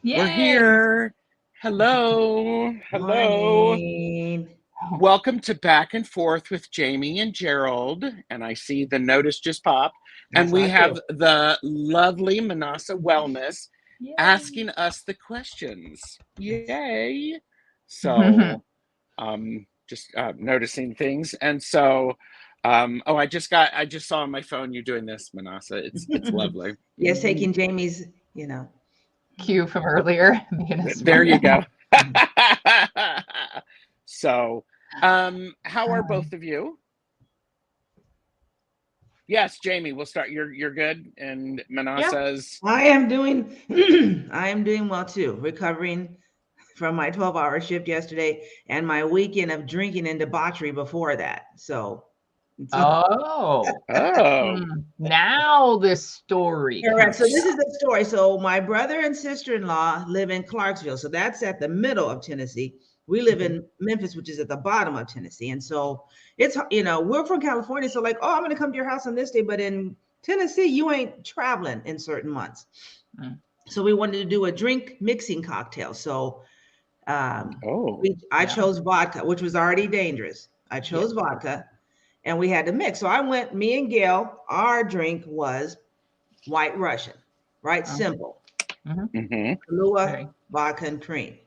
We're here. Hello. Hello. Morning. Welcome to Back and Forth with Jaime and Gerald. And I see the notice just popped. And we have the lovely Minnassa Wellness asking us the questions. Yay. So just noticing things. And so I just saw on my phone you doing this, Minnassa. It's lovely. Yes, taking Jamie's, cue from earlier. There you go. So, how are both of you? Yes, Jaime, we'll start. You're good, and Minnassa's. I am doing well too. Recovering from my 12-hour shift yesterday and my weekend of drinking and debauchery before that. So. Now this story. Correct. So this is the story. So my brother and sister-in-law live in Clarksville. So that's at the middle of Tennessee. We live in Memphis, which is at the bottom of Tennessee. And so it's, we're from California. So like, I'm going to come to your house on this day. But in Tennessee, you ain't traveling in certain months. So we wanted to do a drink mixing cocktail. So I chose vodka, which was already dangerous. I chose vodka. And we had to mix. So me and Gail, our drink was White Russian, right? Simple. Kahlua, vodka, and cream.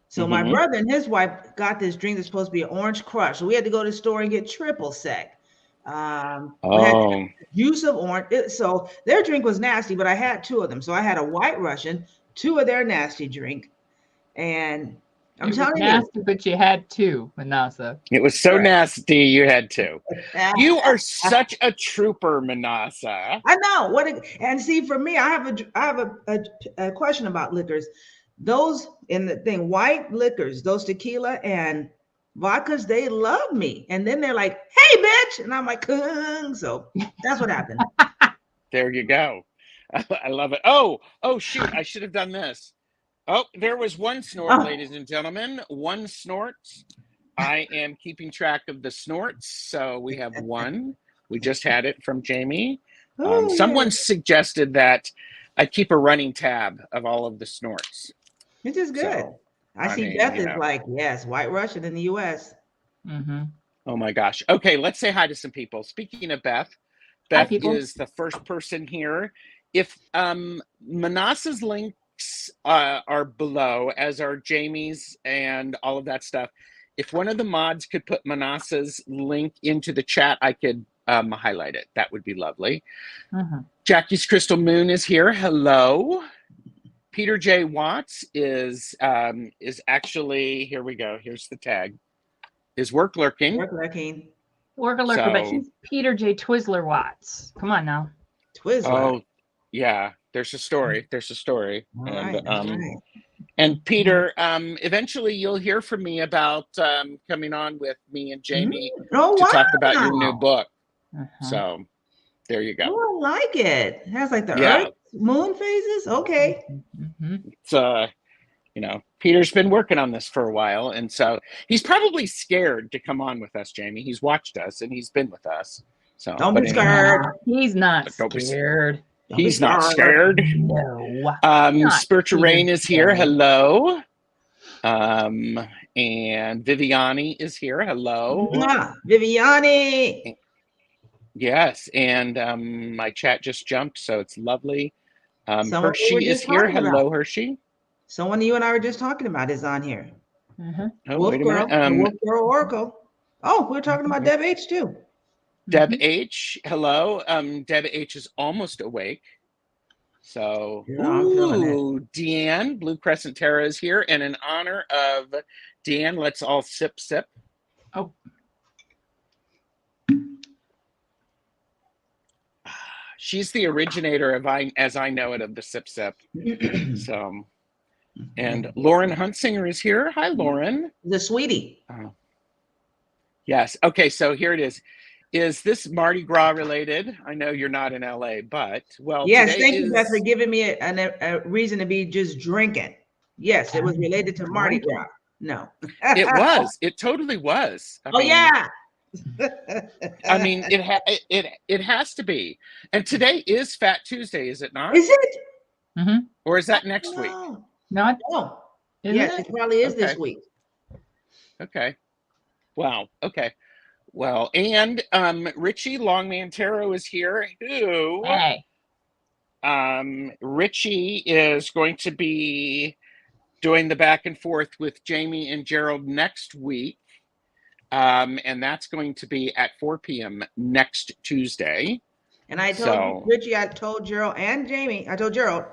So my brother and his wife got this drink that's supposed to be an orange crush. So we had to go to the store and get triple sec. We had juice of orange. So their drink was nasty, but I had two of them. So I had a White Russian, two of their nasty drink. And I'm telling you, but you had two, Minnassa. It was so nasty, you had two. You are such a trooper, Minnassa. I know. And see, for me, I have a question about liquors. Those in the thing, white liquors, those tequila and vodkas, they love me. And then they're like, "Hey, bitch," and I'm like, so that's what happened. There you go. I love it. Oh, shoot! I should have done this. Oh, there was one snort, ladies and gentlemen. One snort. I am keeping track of the snorts. So we have one. We just had it from Jaime. Someone suggested that I keep a running tab of all of the snorts. Which is good. So, I see Beth is like, yes, White Russian in the U.S. Oh, my gosh. Okay, let's say hi to some people. Speaking of Beth, Beth is the first person here. If Minnassa's link are below, as are Jamie's and all of that stuff. If one of the mods could put Minnassa's link into the chat, I could highlight it. That would be lovely. Jackie's Crystal Moon is here. Hello. Peter J. Watts is actually, here we go. Here's the tag. Is work lurking. Work lurking. Work lurker, but he's Peter J. Twizzler Watts. Come on now. Twizzler. Oh, yeah. There's a story. Right. And Peter, eventually you'll hear from me about coming on with me and Jaime to talk about your new book. So there you go. Oh, I like it. It has like the Earth, Moon phases. Okay. It's Peter's been working on this for a while, and so he's probably scared to come on with us, Jaime. He's watched us and he's been with us. So don't be scared. He's not scared. He's not scared. No. Spiritual Rain is here. Hello. And Viviani is here. Hello. Viviani. Yes. And my chat just jumped, so it's lovely. Hershey is here. Hello, Hershey. Someone you and I were just talking about is on here. Oh, Wolf wait a Girl, minute. Wolf Girl Oracle. Oh, we're talking about Deb H too. Deb H, hello. Deb H is almost awake. So, Deanne, Blue Crescent Terra is here. And in honor of Deanne, let's all sip. Oh. She's the originator of As I Know It of the sip. So, And Lauren Huntsinger is here. Hi, Lauren. The sweetie. Yes. Okay, so here it is. Is this Mardi Gras related? I know you're not in LA, but well, yes, today thank you, Beth, for giving me a reason to be just drinking. Yes, it was related to Mardi Gras. No. It was. It totally was. I mean, yeah. I mean, it has to be. And today is Fat Tuesday, is it not? Is it? Mm-hmm. Or is that next week? Not. No. Yes, it probably is this week. Okay. Wow. Okay. Well, and Richie Longman Tarot is here. Who? Hey. Richie is going to be doing the back and forth with Jaime and Gerald next week. And that's going to be at 4 p.m. next Tuesday. And I told Richie, I told Gerald and Jaime, I told Gerald,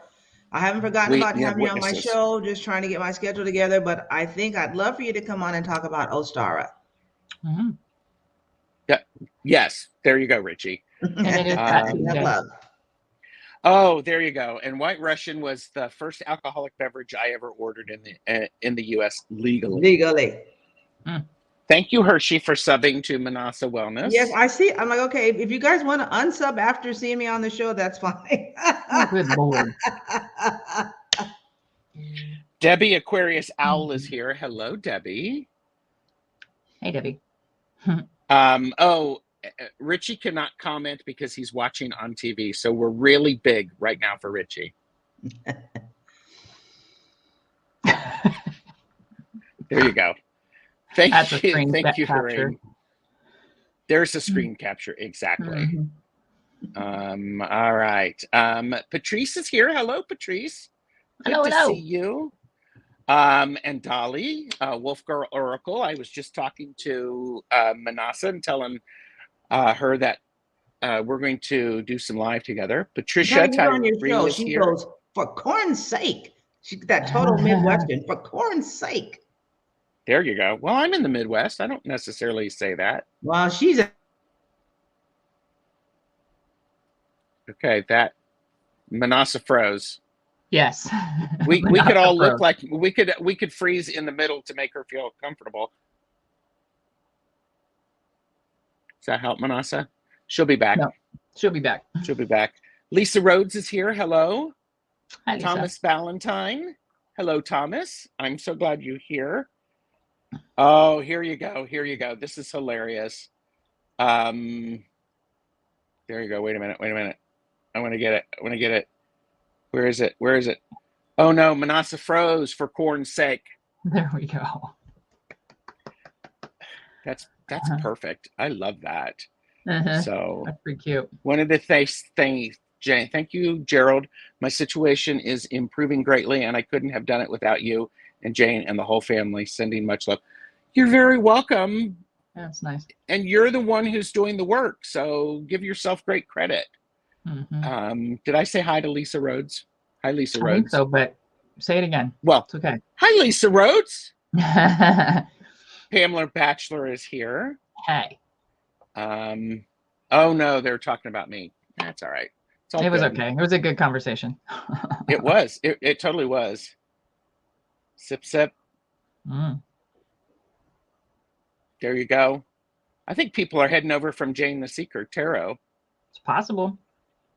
I haven't forgotten about having you on my show, just trying to get my schedule together, but I think I'd love for you to come on and talk about Ostara. Mm-hmm. Yeah. Yes. There you go, Richie. And it is Fat Tuesday. Oh, there you go. And White Russian was the first alcoholic beverage I ever ordered in the U.S. legally. Mm. Thank you, Hershey, for subbing to Minnassa Wellness. Yes, I see. I'm like, okay, if you guys want to unsub after seeing me on the show, that's fine. Oh, good Lord. Debbie Aquarius Owl is here. Hello, Debbie. Hey, Debbie. Richie cannot comment because he's watching on TV. So we're really big right now for Richie. There you go. Thank you, Lorraine. There's a screen capture, exactly. Mm-hmm. All right. Patrice is here. Hello, Patrice. Good to see you. And Dolly, Wolf Girl Oracle. I was just talking to Minnassa and telling her that we're going to do some live together. Patricia Tyree is here. Goes, for corn's sake. She that total Midwestern, for corn's sake. There you go. Well, I'm in the Midwest. I don't necessarily say that. Well, she's okay. That Minnassa froze. Yes. we could all look like we could freeze in the middle to make her feel comfortable. Does that help, Minnassa? She'll be back. No, she'll be back. She'll be back. Lisa Rhodes is here. Hello. Hi, Lisa. Thomas Valentine. Hello, Thomas. I'm so glad you're here. Oh, here you go. Here you go. This is hilarious. There you go. Wait a minute. I want to get it. Where is it? Oh no, Minnassa froze for corn's sake. There we go. That's perfect. I love that. So that's pretty cute. One of the things, Jane, thank you, Gerald. My situation is improving greatly, and I couldn't have done it without you and Jane and the whole family. Sending much love. You're very welcome. That's nice. And you're the one who's doing the work, so give yourself great credit. Mm-hmm. Did I say hi to Lisa Rhodes? Hi, Lisa Rhodes. I think so, but say it again. Well, it's okay. Hi, Lisa Rhodes. Pamela Batchelor is here. Hey. Oh no, they're talking about me. That's all right. It was okay. It was a good conversation. It was. It totally was. Sip, sip. Mm. There you go. I think people are heading over from Jane the Seeker Tarot. It's possible.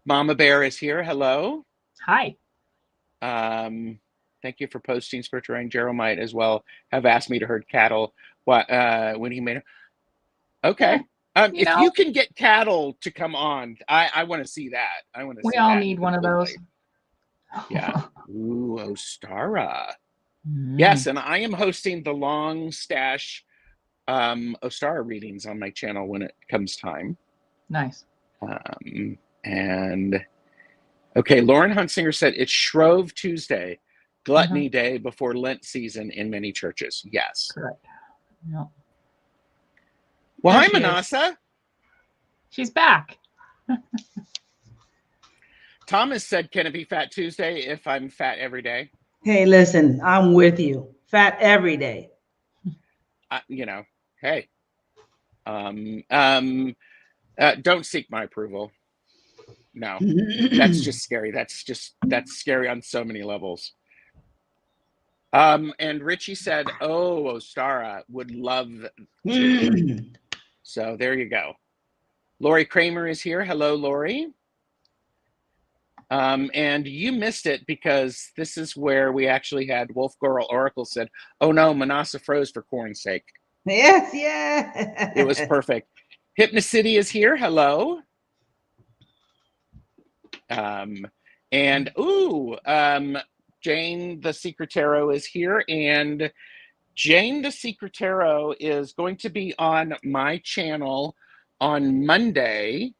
Mama Bear is here. Hello. Hi. Thank you for posting. Spiritual Rain. Gerald might as well have asked me to herd cattle when he made it. Okay. If you can get cattle to come on, I want to see that. I want to. We all need one of those. Yeah. Ooh, Ostara. Yes, and I am hosting the long stash Ostara readings on my channel when it comes time. Nice. And okay, Lauren Huntsinger said it's Shrove Tuesday, Gluttony Day before Lent season in many churches. Yes. Correct. No. Well, hi, Minnassa. She's back. Thomas said, can it be Fat Tuesday if I'm fat every day? Hey, listen, I'm with you. Fat every day. Hey. Don't seek my approval. No, that's just scary. That's scary on so many levels. And Richie said, oh, Ostara would love to. So there you go. Lori Kramer is here. Hello, Lori. And you missed it because this is where we actually had Wolf Girl Oracle said, oh no, Minnassa froze for corn's sake. Yes, yeah. It was perfect. Hypnocity is here. Hello. And Jane the Secret Tarot is here, and Jane the Secret Tarot is going to be on my channel on Monday,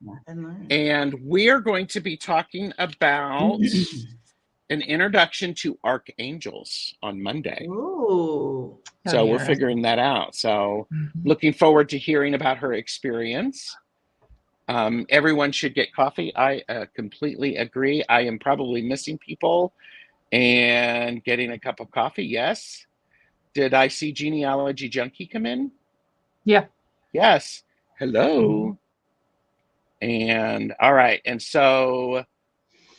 and we're going to be talking about an introduction to archangels on Monday. Ooh. So we're figuring that out. So looking forward to hearing about her experience. Everyone should get coffee. I completely agree. I am probably missing people and getting a cup of coffee. Yes. Did I see Genealogy Junkie come in? Yeah. Yes. Hello. And all right. And so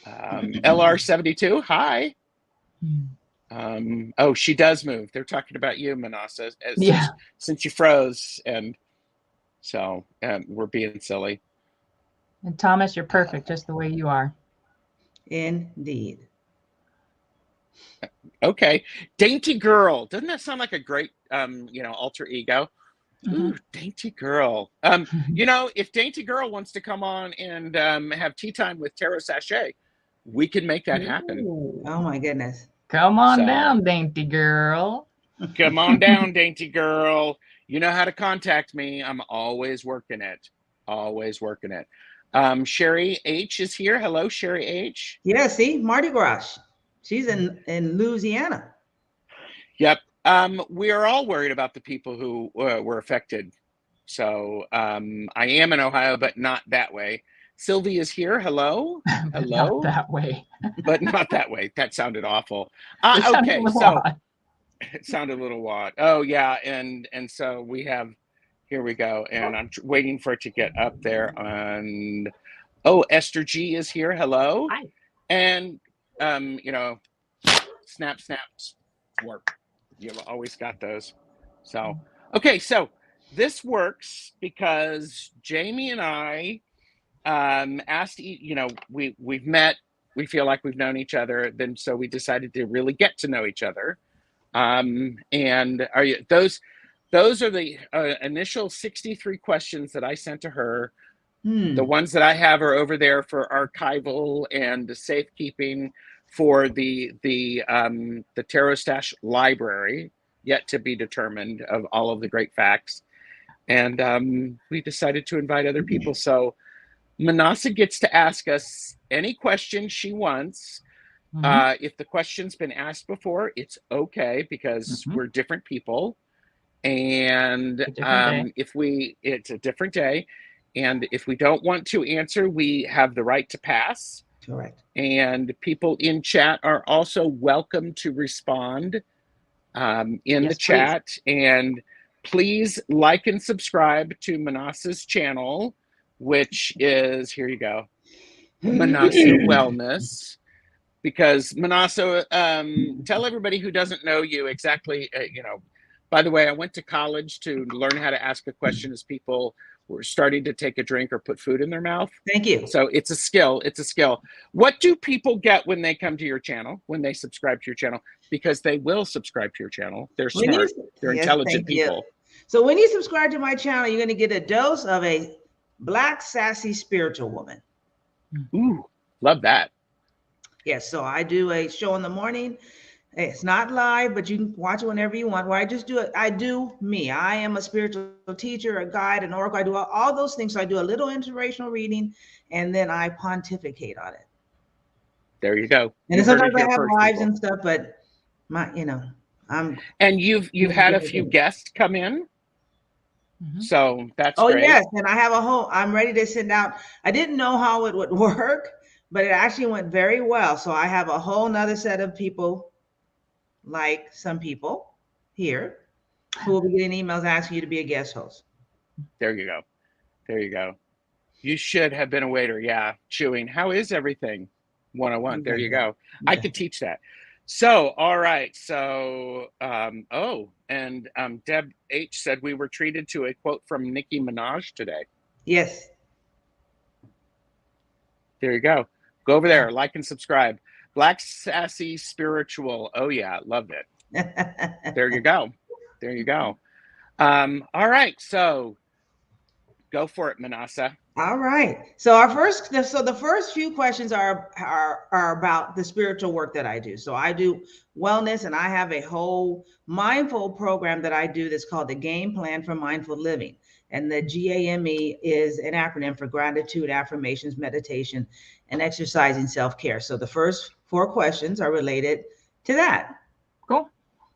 LR72, hi. Oh, she does move. They're talking about you, Minnassa, since you froze. And so we're being silly. And Thomas, you're perfect just the way you are. Indeed. Okay. Dainty Girl. Doesn't that sound like a great, alter ego? Ooh, Dainty Girl. If Dainty Girl wants to come on and have tea time with TarotStache, we can make that happen. Ooh. Oh my goodness. Come on down, Dainty Girl. Come on down, Dainty Girl. You know how to contact me. I'm always working it. Always working it. Sherry H is here. Hello, Sherry H. Yeah, see, Mardi Gras. She's in Louisiana. Yep. We are all worried about the people who were affected. So I am in Ohio, but not that way. Sylvie is here. Hello. Hello. Not that way. But not that way. That sounded awful. Okay, so it sounded a little odd. Oh yeah, and so we have. Here we go, and I'm waiting for it to get up there. And Esther G is here. Hello. Hi. And snap, snaps work. You've always got those. So okay, so this works because Jamie and I asked. We've met. We feel like we've known each other. Then so we decided to really get to know each other. And are you those? Those are the initial 63 questions that I sent to her. The ones that I have are over there for archival and safekeeping for the TarotStache library, yet to be determined, of all of the great facts. And we decided to invite other people. So Minnassa gets to ask us any question she wants. If the question's been asked before, it's okay because we're different people. And it's a different day, and if we don't want to answer, we have the right to pass. Correct. And people in chat are also welcome to respond in the chat. Please. And please like and subscribe to Minnassa's channel, which is, here you go, Minnassa Wellness. Because Minnassa, tell everybody who doesn't know you exactly, by the way, I went to college to learn how to ask a question as people were starting to take a drink or put food in their mouth. Thank you. So it's a skill. It's a skill. What do people get when they come to your channel, when they subscribe to your channel? Because they will subscribe to your channel. They're smart. They're intelligent people. So when you subscribe to my channel, you're going to get a dose of a black, sassy, spiritual woman. Ooh, love that. Yes. So I do a show in the morning. It's not live, but you can watch it whenever you want. Where I just do it. I do me. I am a spiritual teacher, a guide, an oracle. I do all those things. So I do a little inspirational reading, and then I pontificate on it. There you go. And sometimes I have lives and stuff, but I'm. And you've had a few guests come in. So that's great. Yes, and I have I'm ready to send out. I didn't know how it would work, but it actually went very well. So I have a whole nother set of people, like some people here, who will be getting emails asking you to be a guest host. There you go. There you go. You should have been a waiter. Yeah. Chewing. How is everything? 101. There you go. I could teach that. So, all right. So, Deb H said we were treated to a quote from Nicki Minaj today. Yes. There you go. Go over there, like and subscribe. Black Sassy Spiritual. Oh yeah, loved it. There you go. There you go. All right. So go for it, Minnassa. All right. So the first few questions are about the spiritual work that I do. So I do wellness, and I have a whole mindful program that I do that's called the Game Plan for Mindful Living. And the GAME is an acronym for gratitude, affirmations, meditation, and exercising self-care. So the first 4 questions are related to that. Cool.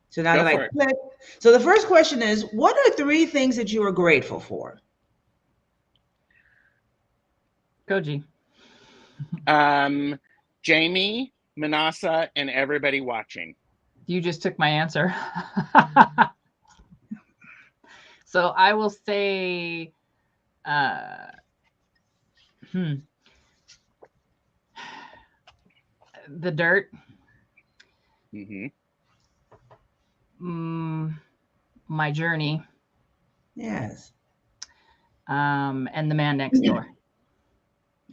So now that I click. So the first question is, what are 3 things that you are grateful for? Koji. Jamie, Minnassa, and everybody watching. You just took my answer. So I will say, the dirt. My journey. Yes. And the man next door.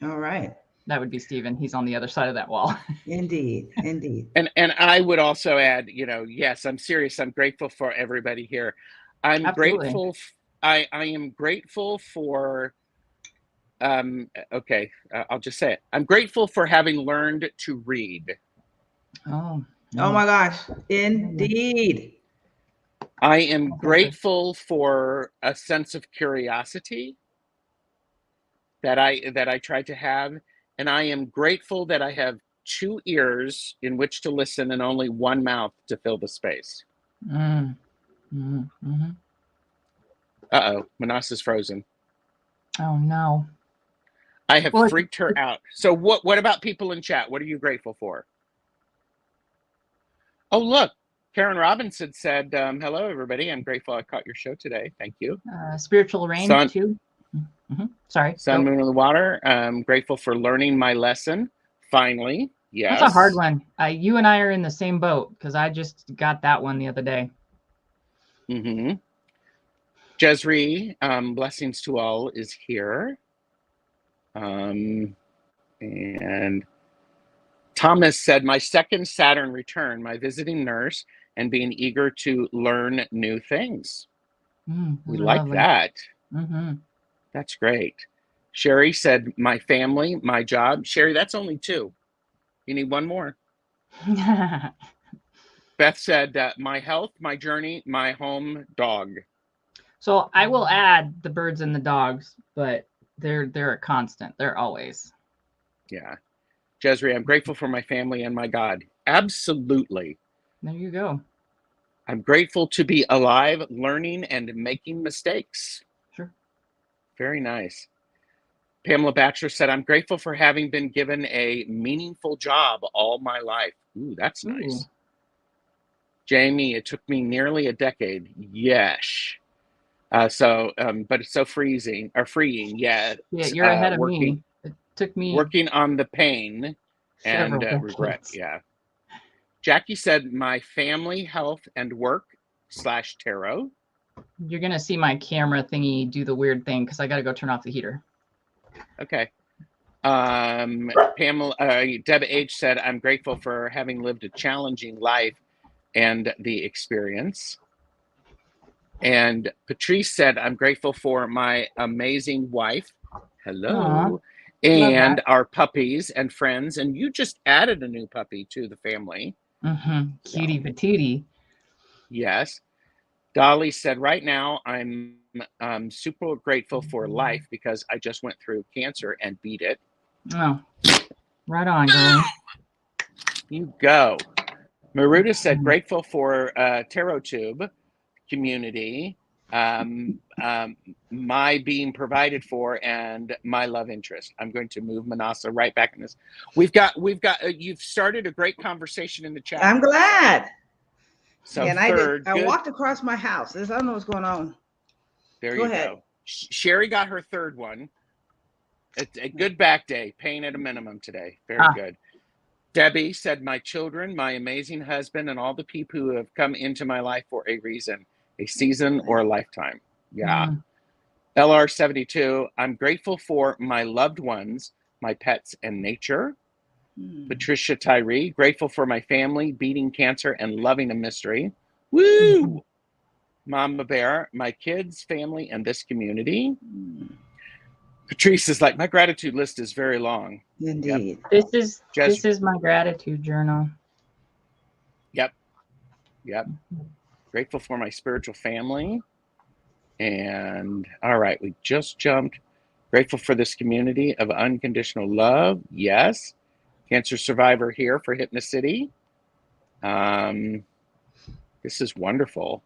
All right. That would be Stephen. He's on the other side of that wall. Indeed. Indeed. And I would also add, yes, I'm serious. I'm grateful for everybody here. I'm Absolutely. grateful. I am grateful for, okay, I'll just say it. I'm grateful for having learned to read. Oh my gosh. Indeed. I am grateful for a sense of curiosity that I try to have. And I am grateful that I have 2 ears in which to listen and only 1 mouth to fill the space. Uh-oh, Minnassa's frozen. Oh no. I have freaked her out. So what about people in chat? What are you grateful for? Oh, look, Karen Robinson said, hello, everybody. I'm grateful I caught your show today. Thank you. Spiritual rain, too. Sorry. Sun, moon, and the water. I'm grateful for learning my lesson. Finally. Yes. That's a hard one. You and I are in the same boat because I just got that one the other day. Jezree, blessings to all, is here. And Thomas said, my second Saturn return, my visiting nurse, and being eager to learn new things. We like that. That's great. Sherry said, my family, my job. Sherry, that's only 2. You need 1 more. Beth said, my health, my journey, my home, dog. So I will add the birds and the dogs, but they're a constant. They're always. Yeah. Jezree, I'm grateful for my family and my God. Absolutely. There you go. I'm grateful to be alive, learning, and making mistakes. Sure. Very nice. Pamela Batcher said, I'm grateful for having been given a meaningful job all my life. Ooh, that's nice. Jamie, it took me nearly a decade. Yes. But it's so freeing. Yeah. Yeah, you're ahead of me. It took me working on the pain and regret. Yeah. Jackie said, my family, health, and work / tarot. You're going to see my camera thingy do the weird thing because I got to go turn off the heater. Okay. Pamela, Deb H said, I'm grateful for having lived a challenging life and the experience. And Patrice said, I'm grateful for my amazing wife. Hello. And our puppies and friends. And you just added a new puppy to the family. Cutie patootie. Yes. Dolly said, right now, I'm super grateful for life because I just went through cancer and beat it. Oh, right on, girl. You go. Maruta said, grateful for Tarot Tube community, my being provided for, and my love interest. I'm going to move Minnassa right back in this. We've got. You've started a great conversation in the chat. I'm glad. So and I walked across my house. I don't know what's going on. There you go. Sherry got her 3rd one. It's a good back day. Pain at a minimum today. Very good. Debbie said, my children, my amazing husband, and all the people who have come into my life for a reason, a season or a lifetime. Yeah. Mm. LR72, I'm grateful for my loved ones, my pets, and nature. Patricia Tyree, grateful for my family, beating cancer, and loving a mystery. Woo! Mama Bear, my kids, family, and this community. Patrice is like, my gratitude list is very long. Indeed. Yep. This is my gratitude journal. Yep. Grateful for my spiritual family. And all right, we just jumped. Grateful for this community of unconditional love. Yes. Cancer survivor here for Hypnocity. This is wonderful.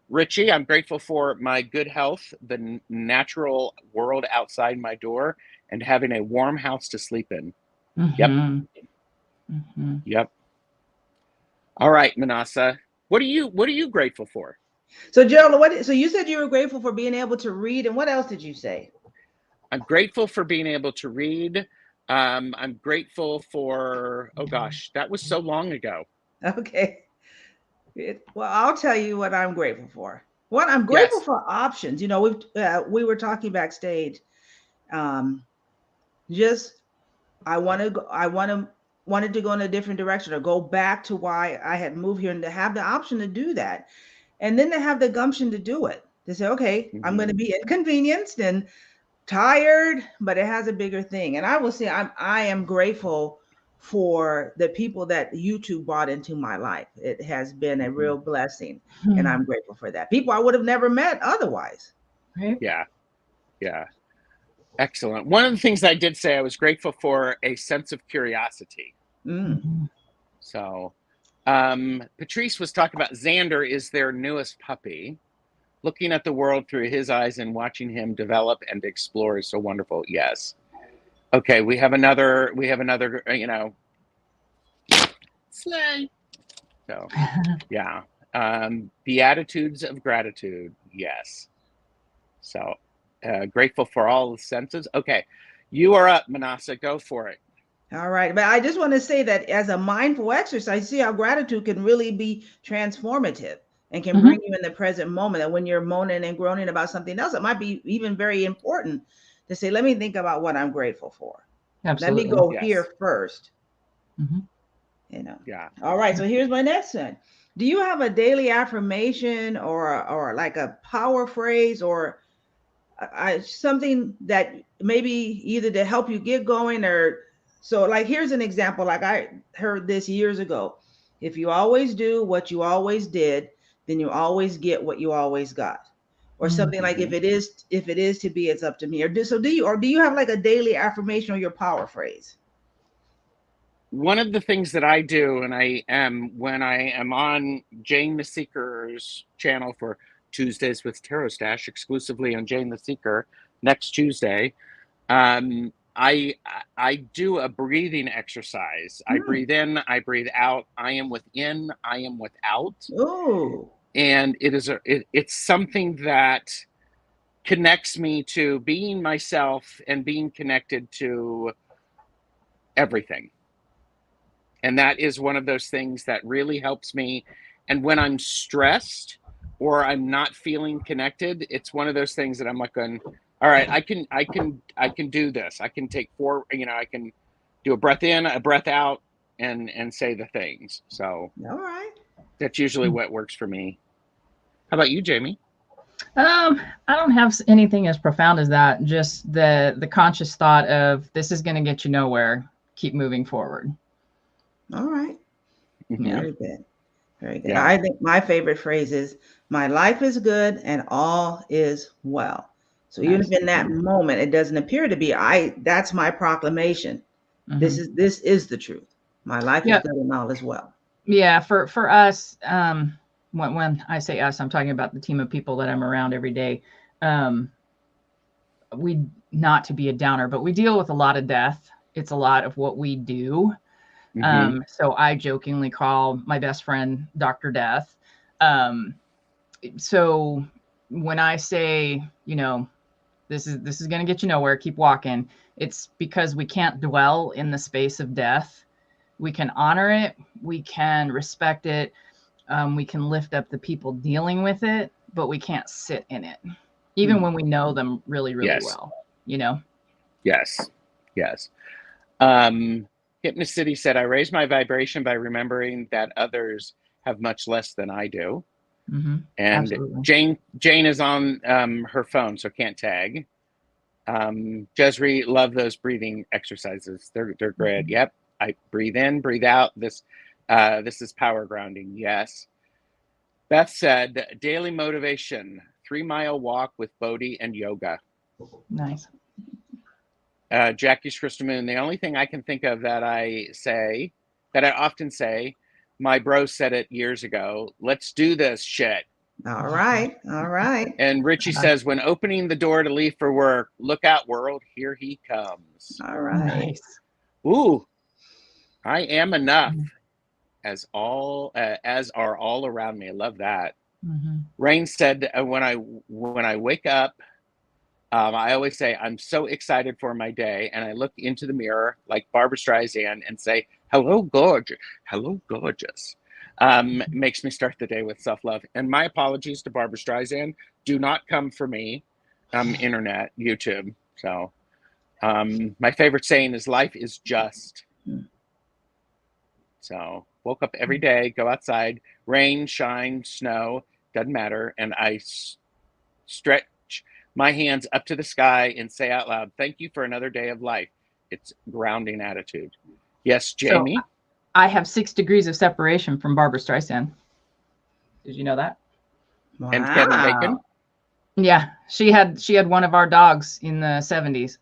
Richie, I'm grateful for my good health, the natural world outside my door, and having a warm house to sleep in. Yep. All right, Minnassa, what are you grateful for? So Gerald, so you said you were grateful for being able to read, and what else did you say? I'm grateful for being able to read. I'm grateful for, oh gosh, that was so long ago. Okay. Well, I'll tell you what I'm grateful for. One, I'm grateful for options. You know, we were talking backstage. Just I wanted to go in a different direction or go back to why I had moved here, and to have the option to do that, and then to have the gumption to do it. To say, okay, I'm going to be inconvenienced and tired, but it has a bigger thing. And I will say I am grateful for the people that YouTube brought into my life. It has been a real blessing, and I'm grateful for that. People I would have never met otherwise. Right? Yeah. Excellent. One of the things I did say, I was grateful for a sense of curiosity. So Patrice was talking about Xander is their newest puppy. Looking at the world through his eyes and watching him develop and explore is so wonderful. Yes. Okay, we have another, you know, slay. So, yeah. Beatitudes of gratitude. Yes. So, grateful for all the senses. Okay, you are up, Minnassa. Go for it. All right. But I just want to say that as a mindful exercise, see how gratitude can really be transformative and can bring you in the present moment. And when you're moaning and groaning about something else, it might be even very important to say, let me think about what I'm grateful for. Absolutely. Let me go here first. You know. Yeah. All right. So here's my next one. Do you have a daily affirmation or like a power phrase or something that maybe either to help you get going or so? Like, here's an example. Like, I heard this years ago. If you always do what you always did, then you always get what you always got. Or something like, if it is to be, it's up to me. Or do you have like a daily affirmation or your power phrase? One of the things that I do, and when I am on Jane the Seeker's channel for Tuesdays with TarotStache, exclusively on Jane the Seeker next Tuesday, I do a breathing exercise. I breathe in, I breathe out. I am within, I am without. Oh. And it's something that connects me to being myself and being connected to everything. And that is one of those things that really helps me. And when I'm stressed or I'm not feeling connected, it's one of those things that I'm like going, all right, I can do this. I can take I can do a breath in, a breath out, and say the things. So all right. That's usually what works for me. How about you, Jamie? I don't have anything as profound as that. Just the conscious thought of this is going to get you nowhere. Keep moving forward. All right. Yeah. Very good. Very good. Yeah. I think my favorite phrase is, my life is good and all is well. So even if in that moment it doesn't appear to be, that's my proclamation. This is the truth. My life is good and all is well. Yeah. For us, when I say us, I'm talking about the team of people that I'm around every day. We, not to be a downer, but we deal with a lot of death. It's a lot of what we do. So I jokingly call my best friend Dr. Death. So when I say, this is going to get you nowhere. Keep walking. It's because we can't dwell in the space of death. We can honor it. We can respect it. We can lift up the people dealing with it, but we can't sit in it, even when we know them really, really well, you know? Yes. Yes. Hypnocity said, I raise my vibration by remembering that others have much less than I do. And Absolutely. Jane is on her phone, so can't tag. Jesri, love those breathing exercises. They're great. Yep. I breathe in, breathe out. This is power grounding. Yes. Beth said, daily motivation, 3-mile walk with Bodhi and yoga. Nice. Jackie's Crystal Moon, the only thing I can think of that I often say, my bro said it years ago, let's do this shit. All right. All right. And Richie says, when opening the door to leave for work, look out world, here he comes. All right. Nice. Ooh, I am enough, as are all around me. I love that. Rain said, when I wake up, I always say, I'm so excited for my day. And I look into the mirror like Barbara Streisand and say, hello, gorgeous. Hello, gorgeous. Makes me start the day with self-love. And my apologies to Barbara Streisand. Do not come for me, internet, YouTube. So my favorite saying is life is just. So woke up every day, go outside, rain, shine, snow, doesn't matter. And I stretch my hands up to the sky and say out loud, thank you for another day of life. It's grounding attitude. Yes, Jamie? So I have 6 degrees of separation from Barbara Streisand. Did you know that? Wow. And Kevin Bacon? Yeah, she had one of our dogs in the 70s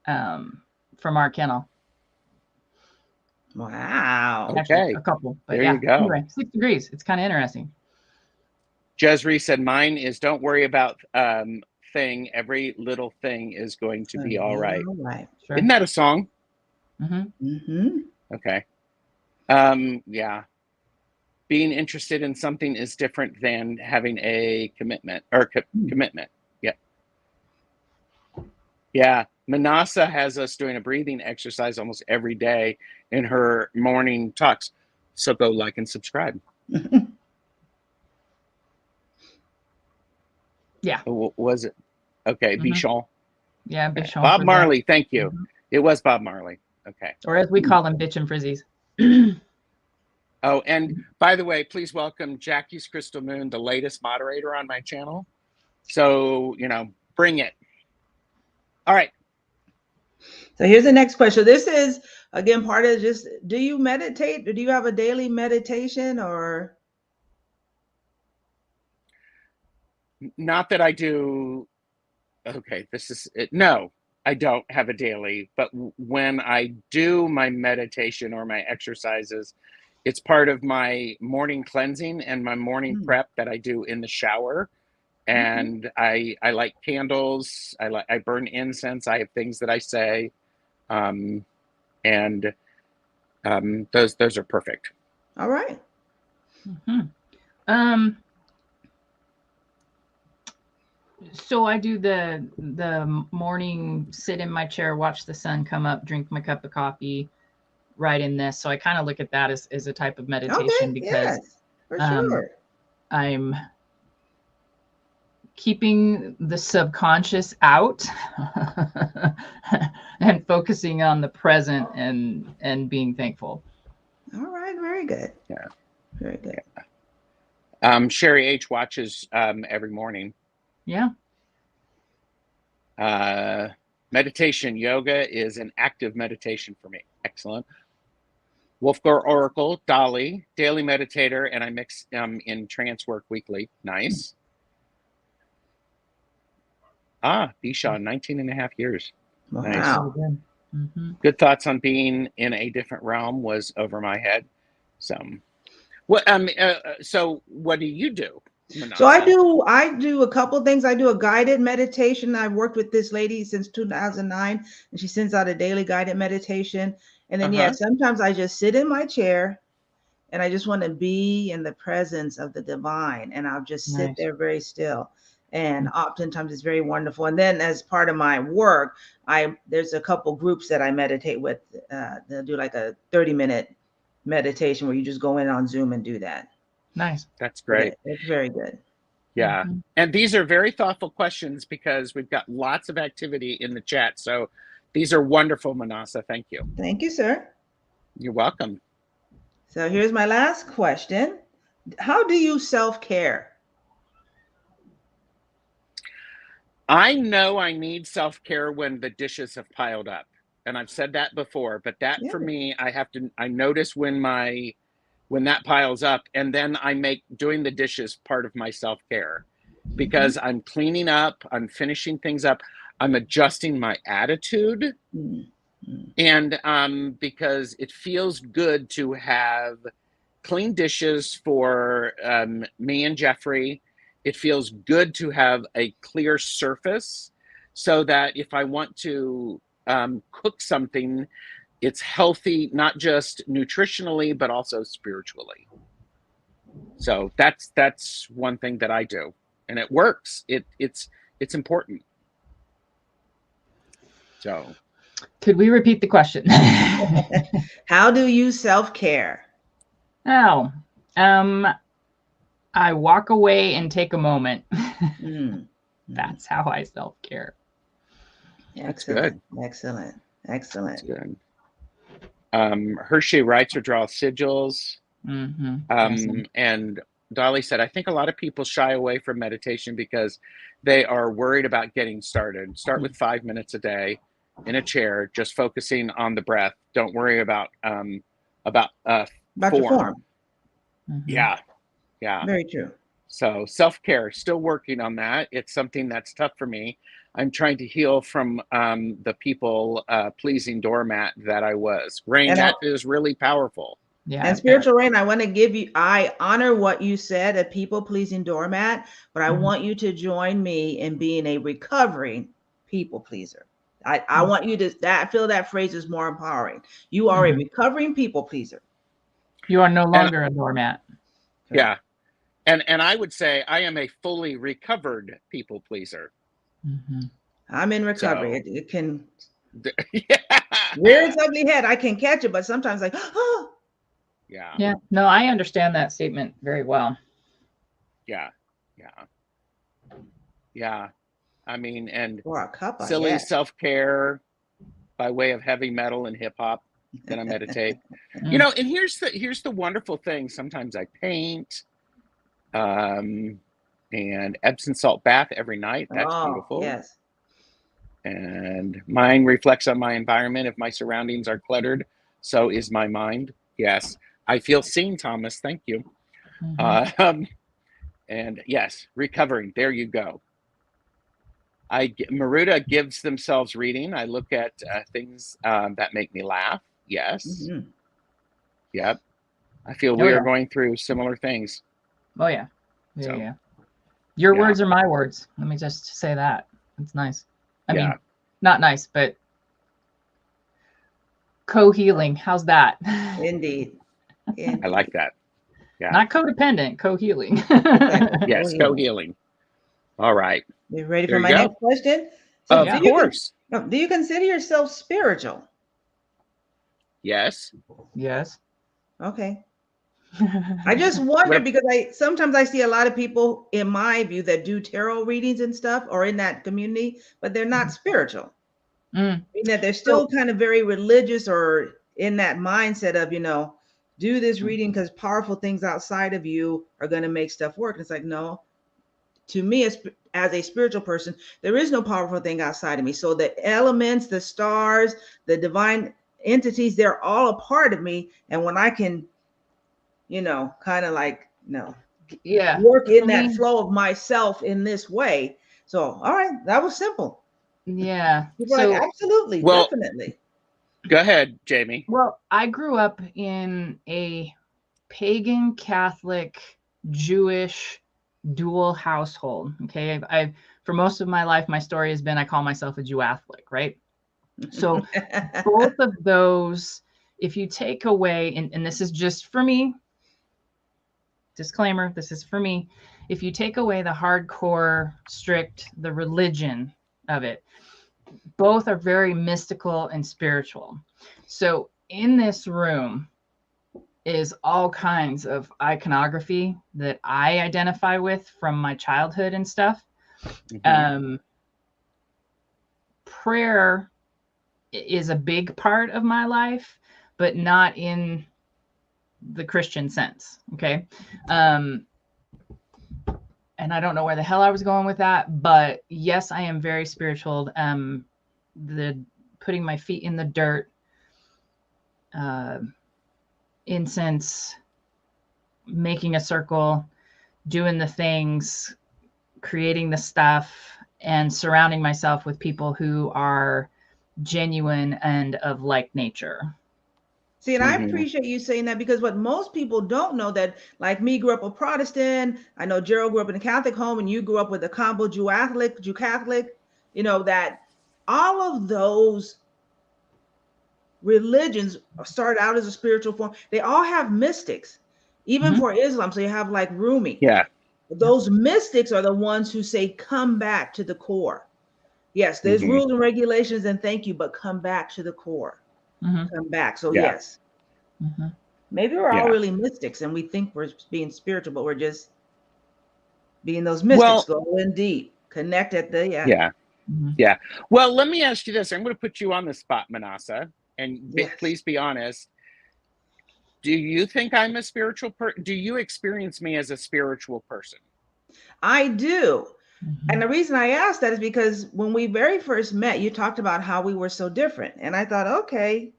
from our kennel. Wow. Okay. Actually, a couple. But there you go. Anyway, 6 degrees. It's kind of interesting. Jesri said, mine is don't worry about thing. Every little thing is going to be all right. All right. Sure. Isn't that a song? Mm-hmm. Okay. Yeah. Being interested in something is different than having a commitment or commitment. Yeah. Yeah. Minnassa has us doing a breathing exercise almost every day in her morning talks. So go like and subscribe. Yeah. Was it? Okay. Bichon. Yeah. Bichon. Bob Marley. Thank you. It was Bob Marley. Okay. Or as we call him, Bitch and Frizzies. Oh, and by the way, please welcome Jackie's Crystal Moon, the latest moderator on my channel. So, bring it. All right. So here's the next question. This is, again, part of just, do you meditate? Or do you have a daily meditation or? Not that I do. Okay, this is it. No, I don't have a daily, but when I do my meditation or my exercises, it's part of my morning cleansing and my morning prep that I do in the shower. And I light candles. I burn incense. I have things that I say, and those are perfect. All right. So I do the morning, sit in my chair, watch the sun come up, drink my cup of coffee, write in this. So I kind of look at that as a type of meditation because for sure. I'm keeping the subconscious out and focusing on the present and being thankful. All right. Very good. Yeah. Very good. Yeah. Sherry H watches every morning. Yeah. Meditation yoga is an active meditation for me. Excellent. Wolfgar Oracle, Dolly, daily meditator, and I mix in trance work weekly. Nice. Bishan, 19 and a half years. Wow. Nice. Good thoughts on being in a different realm was over my head. So what what do you do? Minnassa? So I do a couple things. I do a guided meditation. I've worked with this lady since 2009, and she sends out a daily guided meditation. And then sometimes I just sit in my chair and I just want to be in the presence of the divine, and I'll just sit there very still. And oftentimes it's very wonderful. And then as part of my work, there's a couple groups that I meditate with. They'll do like a 30-minute meditation where you just go in on Zoom and do that. Nice. That's great. It's very good. Yeah. And these are very thoughtful questions because we've got lots of activity in the chat. So these are wonderful, Minnassa. Thank you. Thank you, sir. You're welcome. So here's my last question. How do you self-care? I know I need self-care when the dishes have piled up. And I've said that before, but that for me, I notice when that piles up, and then I make doing the dishes part of my self-care because I'm cleaning up, I'm finishing things up, I'm adjusting my attitude. And because it feels good to have clean dishes for me and Jeffrey. It feels good to have a clear surface so that if I want to cook something, it's healthy, not just nutritionally, but also spiritually. So that's one thing that I do, and it works. It's important. So, could we repeat the question? How do you self-care? Oh, I walk away and take a moment. That's how I self-care. Excellent. Excellent. Excellent. That's good. Hershey writes or draws sigils. And Dolly said, I think a lot of people shy away from meditation because they are worried about getting started. Start with 5 minutes a day in a chair, just focusing on the breath. Don't worry about your form. Yeah. Very true. So self-care, still working on that. It's something that's tough for me. I'm trying to heal from the people pleasing doormat that I was. Rain, that is really powerful. Yeah. And spiritual Rain, I honor what you said, a people pleasing doormat, but I want you to join me in being a recovering people pleaser. I want you to I feel that phrase is more empowering. You are a recovering people pleaser. You are no longer a doormat. Yeah. And I would say I am a fully recovered people pleaser. I'm in recovery. So, it can yeah. rear its ugly head. I can catch it, but sometimes like, oh. Yeah. No, I understand that statement very well. Yeah. I mean, and cup, silly self-care by way of heavy metal and hip hop. Then I meditate. You know, and here's the wonderful thing. Sometimes I paint. And Epsom salt bath every night. That's beautiful. Yes. And mine reflects on my environment. If my surroundings are cluttered, so is my mind. Yes. I feel seen, Thomas. Thank you. And yes, recovering. There you go. Maruda gives themselves reading. I look at things that make me laugh. Yes. Yep. I feel we are going through similar things. Oh, yeah. Yeah. Your words are my words. Let me just say that. It's nice. I mean, not nice, but co-healing. How's that? Indeed. I like that. Yeah. Not codependent, co-healing. Yes, co-healing. All right. You ready for my next question? So of course. Do you consider yourself spiritual? Yes. Yes. Okay. I just wonder because sometimes I see a lot of people, in my view, that do tarot readings and stuff or in that community, but they're not spiritual. That they're still kind of very religious or in that mindset of, do this reading because powerful things outside of you are going to make stuff work. And it's like, no, to me, as a spiritual person, there is no powerful thing outside of me. So the elements, the stars, the divine entities, they're all a part of me. And when I can, kind of like, work in that flow of myself in this way. So, all right, that was simple. Yeah. So, like, absolutely, definitely. Go ahead, Jamie. Well, I grew up in a pagan, Catholic, Jewish dual household. Okay. I've for most of my life, my story has been, I call myself a Jew-Atholic, right? So both of those, if you take away, and this is just for me, disclaimer, this is for me. if you take away the hardcore, strict, the religion of it, both are very mystical and spiritual. So in this room is all kinds of iconography that I identify with from my childhood and stuff. Prayer is a big part of my life, but not in the Christian sense. Okay. And I don't know where the hell I was going with that, but yes, I am very spiritual. The putting my feet in the dirt, incense, making a circle, doing the things, creating the stuff, and surrounding myself with people who are genuine and of like nature. See, and I appreciate you saying that, because what most people don't know, that like me, grew up a Protestant. I know Gerald grew up in a Catholic home, and you grew up with a combo Jew Catholic, you know, that all of those religions start out as a spiritual form. They all have mystics, even for Islam. So you have like Rumi. Yeah. Those mystics are the ones who say, come back to the core. Yes, there's rules and regulations, and thank you, but come back to the core. Come back. So yes, maybe we're all really mystics, and we think we're being spiritual, but we're just being those mystics. Go in deep, connect at the yeah. Well, let me ask you this. I'm going to put you on the spot, Minnassa, and please be honest. Do you think I'm a spiritual person? Do you experience me as a spiritual person? I do. And the reason I asked that is because when we very first met, you talked about how we were so different. And I thought, okay,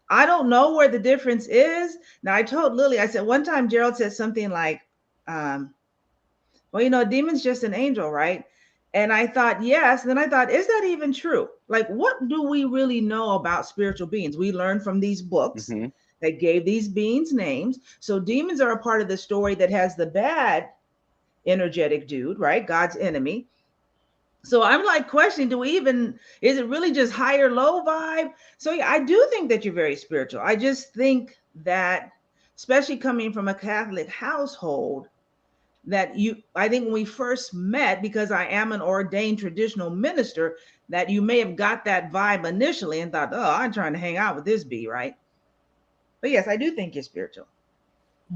I don't know where the difference is. Now, I told Lily, I said, one time Gerald said something like, well, you know, a demon's just an angel, right? And I thought, yes. And then I thought, is that even true? Like, what do we really know about spiritual beings? We learned from these books that gave these beings names. So demons are a part of the story that has the bad energetic dude, right? God's enemy. So I'm like questioning, is it really just higher, low vibe? So yeah, I do think that you're very spiritual. I just think that, especially coming from a Catholic household, that I think when we first met, because I am an ordained traditional minister, that you may have got that vibe initially and thought, oh, I'm trying to hang out with this bee, right? But yes, I do think you're spiritual.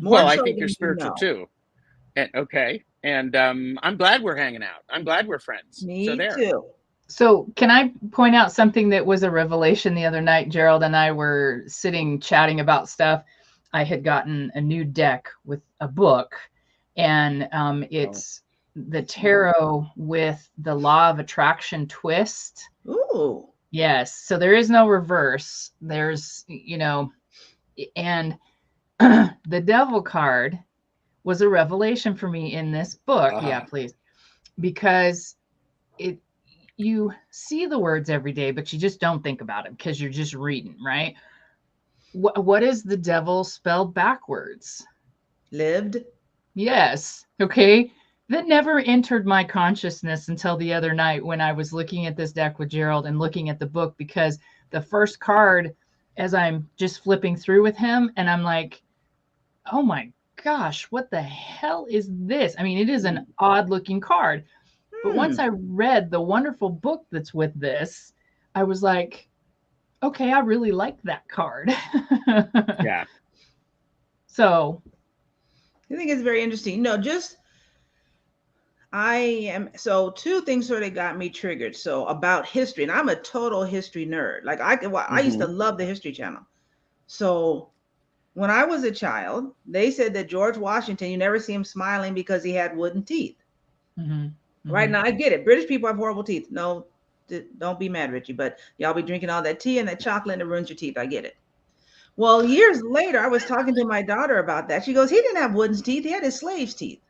Well, I think you're spiritual too. And I'm glad we're hanging out. I'm glad we're friends. Me too. So can I point out something that was a revelation the other night? Gerald and I were sitting chatting about stuff. I had gotten a new deck with a book, and it's the tarot with the law of attraction twist. Ooh. Yes. So there is no reverse. There's, you know, and the devil card was a revelation for me in this book. Yeah, please. Because you see the words every day, but you just don't think about it because you're just reading, right? What is the devil spelled backwards? Lived. Yes. Okay. That never entered my consciousness until the other night when I was looking at this deck with Gerald and looking at the book, because the first card, as I'm just flipping through with him, and I'm like, oh my gosh, what the hell is this? I mean, it is an odd looking card. But once I read the wonderful book that's with this, I was like, okay, I really like that card. Yeah. So I think it's very interesting. No, so two things sort of got me triggered. So about history, and I'm a total history nerd. Like I used to love the History Channel. So when I was a child, they said that George Washington, you never see him smiling because he had wooden teeth. Right now, I get it. British people have horrible teeth. No, don't be mad, Richie, but y'all be drinking all that tea and that chocolate and it ruins your teeth. I get it. Well, years later, I was talking to my daughter about that. She goes, he didn't have wooden teeth. He had his slave's teeth.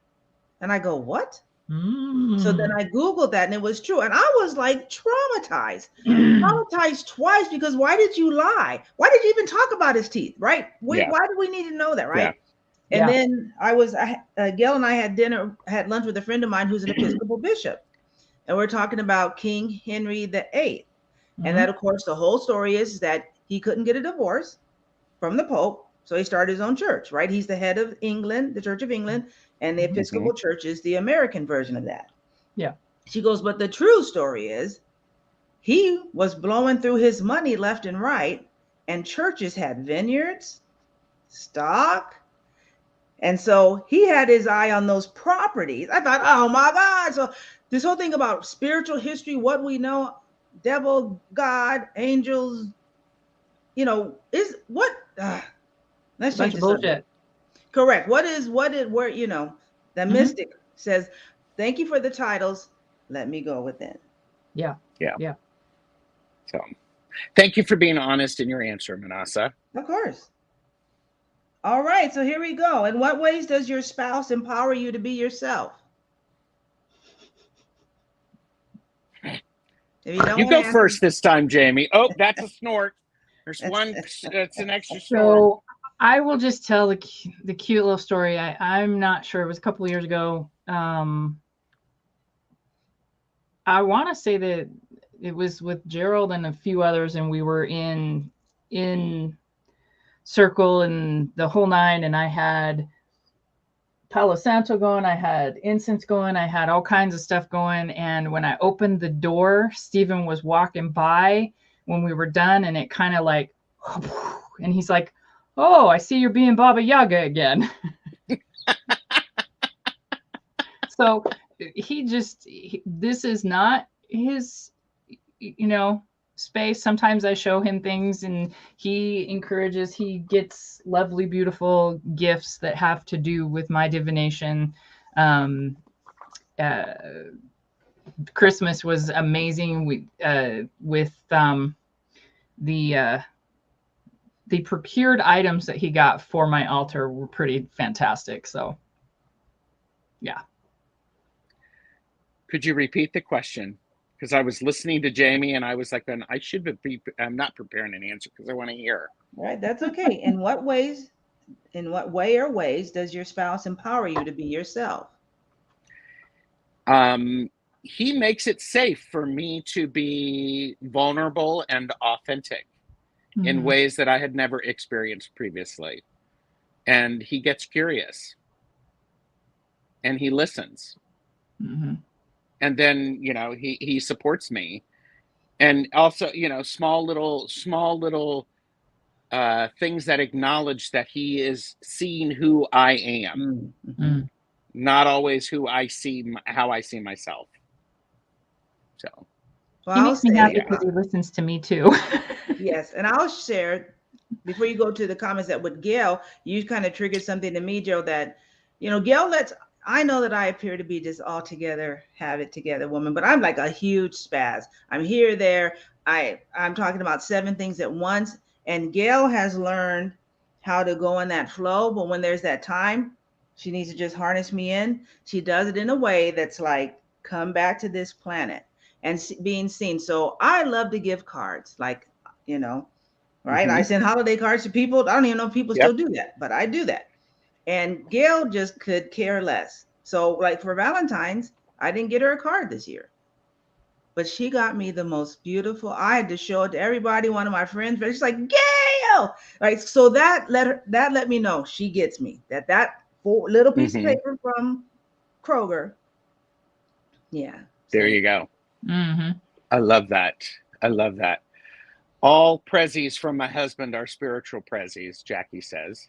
And I go, what? So then I Googled that and it was true. And I was like traumatized twice, because why did you lie? Why did you even talk about his teeth? Right? Why do we need to know that? Right. Yeah. And then Gail and I had lunch with a friend of mine who's an Episcopal bishop. And we're talking about King Henry VIII. And that, of course, the whole story is that he couldn't get a divorce from the Pope. So he started his own church, right? He's the head of England, the Church of England. And the Episcopal Church is the American version of that. Yeah. She goes, but the true story is he was blowing through his money left and right, and churches had vineyards, stock. And so he had his eye on those properties. I thought, oh my God. So this whole thing about spiritual history, what we know, devil, God, angels, you know, is what, let's change the subject. Correct. Where, you know, the mystic says, thank you for the titles. Let me go within. Yeah. Yeah. Yeah. So thank you for being honest in your answer, Minnassa. Of course. All right. So here we go. In what ways does your spouse empower you to be yourself? If you don't You go answer, first this time, Jamie. Oh, that's a snort. There's one. That's an extra snort. So I will just tell the cute little story. I'm not sure. It was a couple of years ago. I want to say that it was with Gerald and a few others, and we were in circle and the whole nine. And I had Palo Santo going, I had incense going, I had all kinds of stuff going. And when I opened the door, Stephen was walking by when we were done, and it kind of like, and he's like, "Oh, I see you're being Baba Yaga again." So this is not his, you know, space. Sometimes I show him things and he gets lovely, beautiful gifts that have to do with my divination. Christmas was amazing. With the procured items that he got for my altar were pretty fantastic. So yeah. Could you repeat the question? Because I was listening to Jamie and I was like, I should be, I'm not preparing an answer because I want to hear. Right, that's okay. In what way or ways does your spouse empower you to be yourself? He makes it safe for me to be vulnerable and authentic in ways that I had never experienced previously. And he gets curious and he listens. And then, you know, he supports me. And also, you know, small little things that acknowledge that he is seeing who I am, not always how I see myself. So he makes me happy because he listens to me too. Yes, and I'll share before you go to the comments that with Gail, you kind of triggered something to me, Joe, that, you know, Gail I know that I appear to be just all together, have it together woman, but I'm like a huge spaz. I'm here, there. I'm talking about 7 things at once. And Gail has learned how to go in that flow. But when there's that time, she needs to just harness me in. She does it in a way that's like, come back to this planet and being seen. So I love to give cards, like, you know, right? I send holiday cards to people. I don't even know if people still do that, but I do that. And Gail just could care less. So like for Valentine's, I didn't get her a card this year, but she got me the most beautiful. I had to show it to everybody. One of my friends, but she's like, Gail, right? So that let me know she gets me. That little piece of paper from Kroger. Yeah. There you go. I love that. I love that. All prezzies from my husband are spiritual prezzies, Jackie says.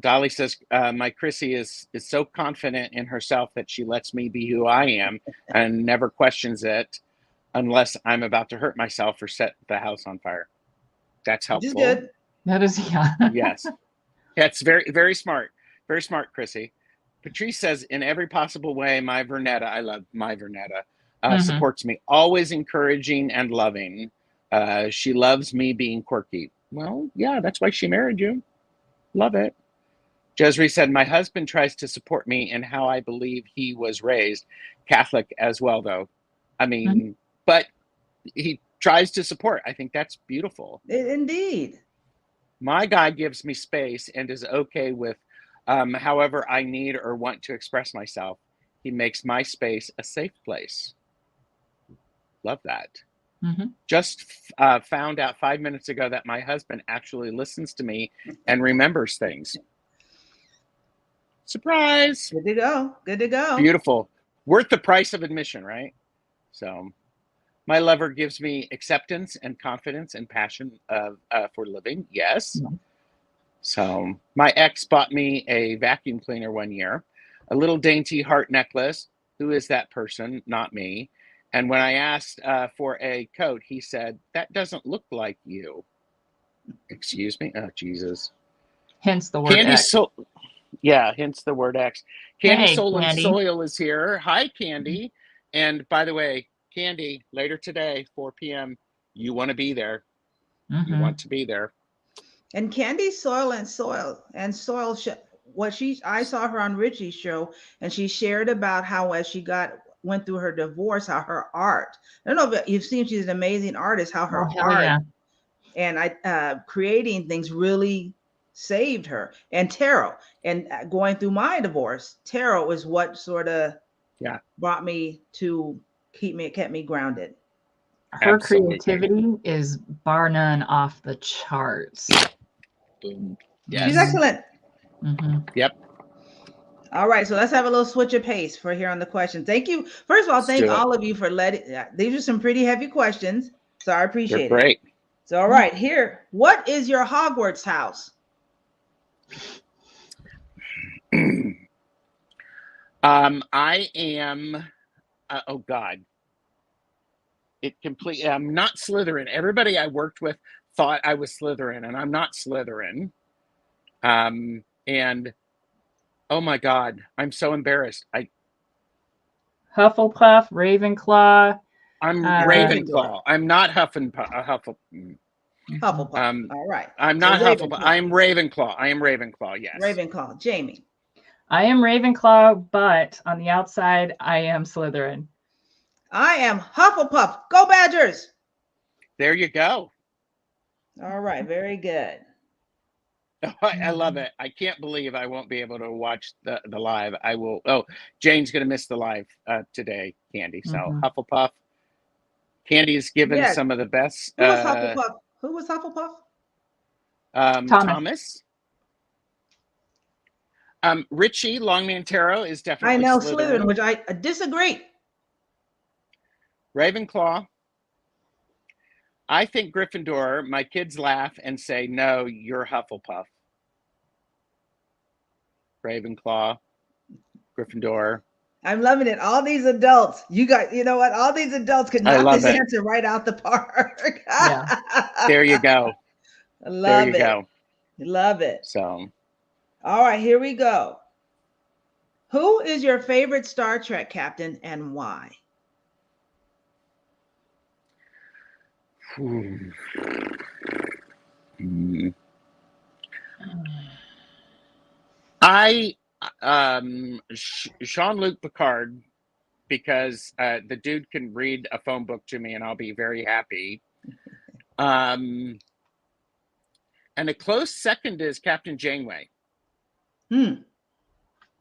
Dolly says, my Chrissy is so confident in herself that she lets me be who I am and never questions it unless I'm about to hurt myself or set the house on fire. That's helpful. Good. That is, yeah. Yes. That's very, very smart. Very smart, Chrissy. Patrice says, in every possible way, my Vernetta, I love my Vernetta, supports me, always encouraging and loving. She loves me being quirky. Well, yeah, that's why she married you. Love it. Jesri said, my husband tries to support me in how I believe he was raised. Catholic as well, though. I mean, but he tries to support. I think that's beautiful. Indeed. My guy gives me space and is okay with however I need or want to express myself. He makes my space a safe place. Love that. Just found out 5 minutes ago that my husband actually listens to me and remembers things. Surprise. Good to go. Good to go. Beautiful. Worth the price of admission, right? So my lover gives me acceptance and confidence and passion for living. Yes. Yeah. So my ex bought me a vacuum cleaner one year, a little dainty heart necklace. Who is that person? Not me. And when I asked for a coat, he said, "That doesn't look like you." Excuse me? Oh, Jesus. Hence the word Candy X. Yeah, hence the word X. Candy Hey, Soul and Candy. Soil is here. Hi, Candy. And by the way, Candy, later today, 4 p.m., you want to be there. You want to be there. And Candy Soil and Soil, I saw her on Richie's show, and she shared about how as she went through her divorce, how her art. I don't know if you've seen, she's an amazing artist, how her art and creating things really saved her. And tarot, and going through my divorce, tarot is what sort of brought me to kept me grounded. Her creativity is bar none off the charts. Boom. Yes. She's excellent. Yep. All right, so let's have a little switch of pace for here on the questions. Thank you. First of all, thank all of you for these are some pretty heavy questions, so I appreciate it. Great. So, all right, here. What is your Hogwarts house? I am, oh God. I'm not Slytherin. Everybody I worked with thought I was Slytherin, and I'm not Slytherin. And oh my God, I'm so embarrassed. Hufflepuff, Ravenclaw. I'm Ravenclaw. I'm not Hufflepuff. All right. I'm not Hufflepuff. I'm Ravenclaw. I am Ravenclaw. Yes. Ravenclaw. Jamie. I am Ravenclaw, but on the outside, I am Slytherin. I am Hufflepuff. Go Badgers. There you go. All right. Very good. I love it. I can't believe I won't be able to watch the live. I will. Oh, Jane's going to miss the live today, Candy. So Hufflepuff. Candy's given some of the best. Who was Hufflepuff? Who was Hufflepuff? Thomas. Richie Longman Tarot is definitely. I know Slytherin, which I disagree. Ravenclaw. I think Gryffindor. My kids laugh and say, "No, you're Hufflepuff." Ravenclaw, Gryffindor. I'm loving it. All these adults, you know what? All these adults could knock this answer right out the park. There you go. I love it. Love it. So, all right, here we go. Who is your favorite Star Trek captain and why? I Jean-Luc Picard, because the dude can read a phone book to me and I'll be very happy. And a close second is Captain Janeway.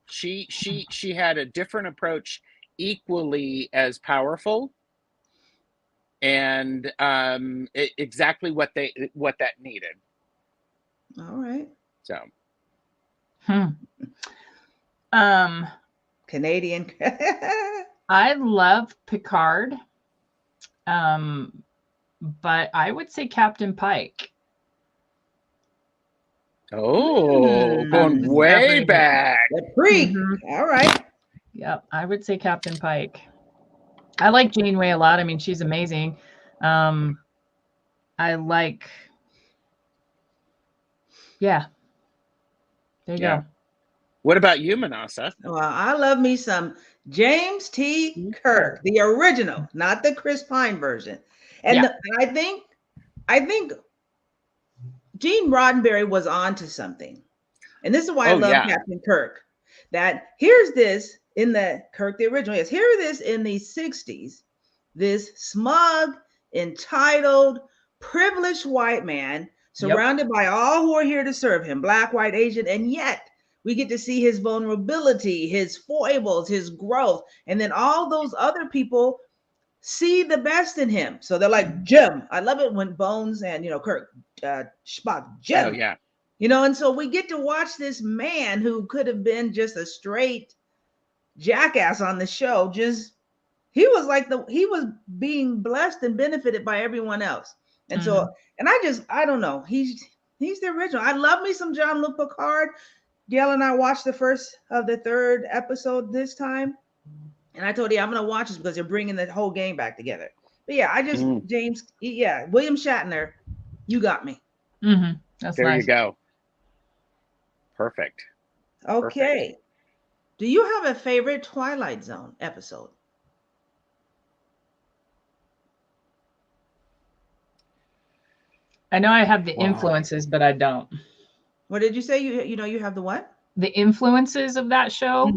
She had a different approach, equally as powerful, and exactly what that needed. All right. So. Canadian. I love Picard, but I would say Captain Pike. Oh, going way back. All right. Yep, I would say Captain Pike. I like Janeway a lot. I mean, she's amazing. I like, there you go. What about you, Minnassa? Well, I love me some James T. Kirk, the original, not the Chris Pine version. And I think Gene Roddenberry was on to something. And this is why I love Captain Kirk. That here's this in the Kirk, the original. Yes, here it is in the 60s. This smug, entitled, privileged white man surrounded by all who are here to serve him, Black, white, Asian, and yet we get to see his vulnerability, his foibles, his growth. And then all those other people see the best in him. So they're like, Jim. I love it when Bones and, Kirk, Spock, Jim. Oh, yeah. And so we get to watch this man who could have been just a straight jackass on the show. He was being blessed and benefited by everyone else. And so, and I don't know. He's the original. I love me some Jean-Luc Picard. Gail and I watched the first of the third episode this time. And I told you I'm going to watch this because they're bringing the whole game back together. But yeah, William Shatner, you got me. That's there nice. you go. Perfect. Okay. Perfect. Do you have a favorite Twilight Zone episode? I know I have the influences, but I don't. What did you say? You have the what? The influences of that show,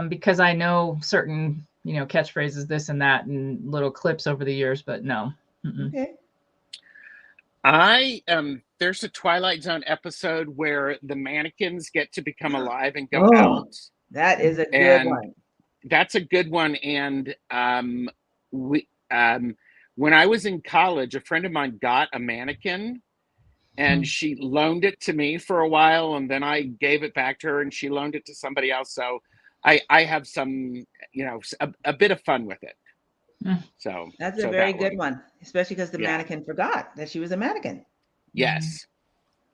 because I know certain, catchphrases, this and that, and little clips over the years, but no. Okay. There's a Twilight Zone episode where the mannequins get to become alive and go out. That is a good one. That's a good one. And when I was in college, a friend of mine got a mannequin and she loaned it to me for a while, and then I gave it back to her and she loaned it to somebody else. So I have some, a bit of fun with it. So that's a very good one, especially because the mannequin forgot that she was a mannequin. Yes.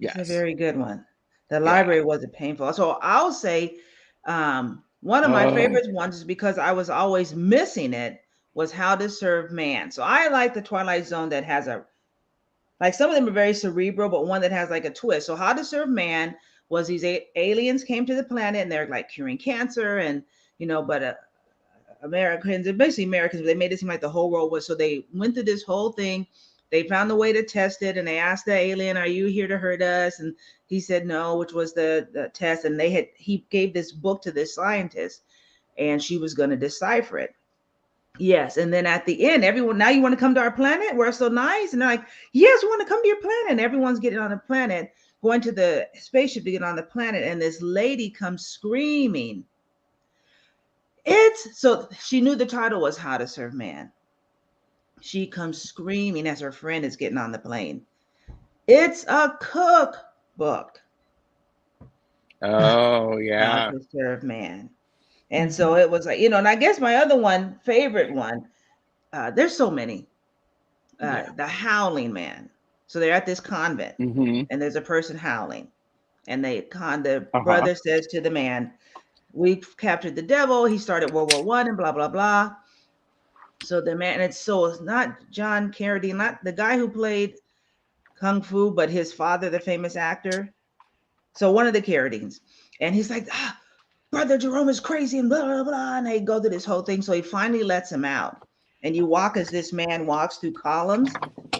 Yes. It's a very good one. The library wasn't painful. So I'll say one of my favorite ones is because I was always missing it was How to Serve Man. So I like the Twilight Zone that has some of them are very cerebral, but one that has like a twist. So How to Serve Man was these aliens came to the planet and they're like curing cancer and, but Americans, they made it seem like the whole world was. So they went through this whole thing. They found a way to test it, and they asked the alien, "Are you here to hurt us?" And he said no, which was the test. And he gave this book to this scientist, and she was going to decipher it. Yes, and then at the end, everyone, now you want to come to our planet? We're so nice, and they're like, "Yes, we want to come to your planet." And everyone's getting on the planet, going to the spaceship to get on the planet, and this lady comes screaming. So she knew the title was How to Serve Man. She comes screaming as her friend is getting on the plane. It's a cookbook. Oh, yeah. How to Serve Man. And so it was like, and I guess my other favorite one, there's so many. The Howling Man. So they're at this convent and there's a person howling. And the brother says to the man, "We've captured the devil. He started World War I and blah, blah, blah." So the man, it's not John Carradine, not the guy who played Kung Fu, but his father, the famous actor. So one of the Carradines. And he's like, Brother Jerome is crazy and blah, blah, blah. And they go through this whole thing. So he finally lets him out. And you walk as this man walks through columns.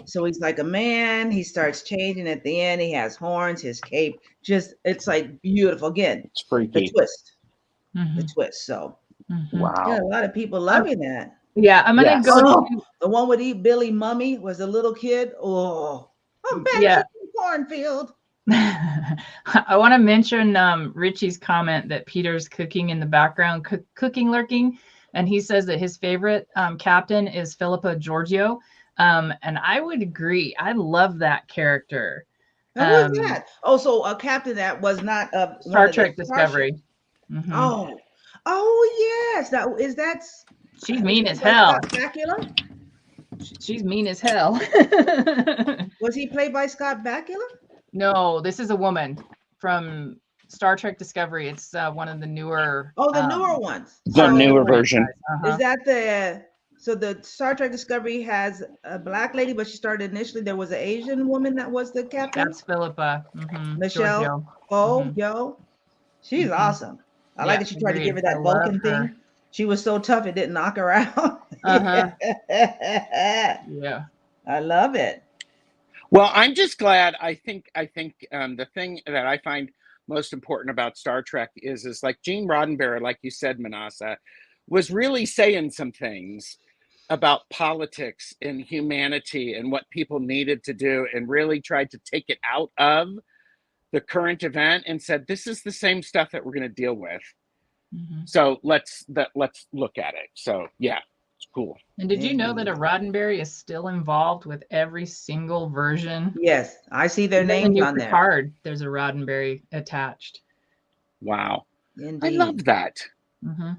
So he's like a man. He starts changing at the end. He has horns, his cape. It's like beautiful. Again, it's freaky. The twist. The twist. So wow. Yeah, a lot of people loving that. Yeah, I'm gonna go. The one with Billy Mummy was a little kid. I'm back in the cornfield. I want to mention Richie's comment that Peter's cooking in the background, cooking lurking, and he says that his favorite captain is Philippa Giorgio, and I would agree. I love that character. Who was that? So a captain that was not Star Trek Discovery. Oh yes, she's mean as hell. She's mean as hell. Was he played by Scott Bakula? No, this is a woman from Star Trek Discovery. It's one of the newer. The newer ones. The newer version. Is that the Star Trek Discovery has a black lady, but she started initially. There was an Asian woman that was the captain. That's Philippa. Michelle. She's awesome. I like that she tried to give her that Vulcan thing. She was so tough it didn't knock her out. Yeah. I love it. Well, I'm just glad. I think the thing that I find most important about Star Trek is like Gene Roddenberry, like you said, Minnassa, was really saying some things about politics and humanity and what people needed to do, and really tried to take it out of the current event and said, this is the same stuff that we're going to deal with. So let's look at it. So yeah, it's Cool. And did you know that a Roddenberry is still involved with every single version? Yes, I see their Even names the new on there. Picard, there's a Roddenberry attached. Wow. Indeed. I love that. Mm-hmm.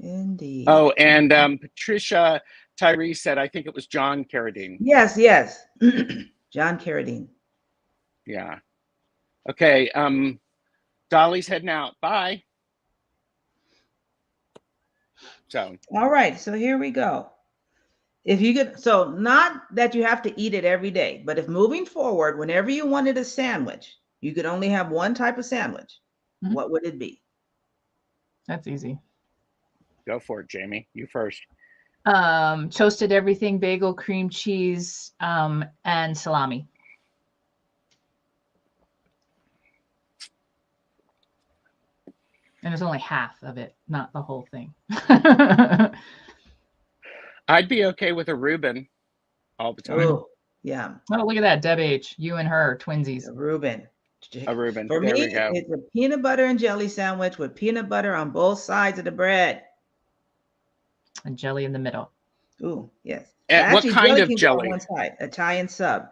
Indeed. Oh, and Patricia Tyree said, I think it was John Carradine. Yes, yes. John Carradine. Yeah. Okay. Dolly's heading out. Bye. So. All right. So here we go. If you get, so not that you have to eat it every day, but if moving forward, whenever you wanted a sandwich, you could only have one type of sandwich, what would it be? That's easy. Go for it, Jamie. You first. Toasted everything, bagel, cream cheese, and salami. And it's only half of it, not the whole thing. I'd be okay with a Reuben all the time. Oh, yeah. Oh, look at that. Deb H. You and her are twinsies. A Reuben. A Reuben. For there me, we go. it's a peanut butter and jelly sandwich with peanut butter on both sides of the bread. And jelly in the middle. Ooh, yes. And what kind of can go jelly? on one side, Italian sub.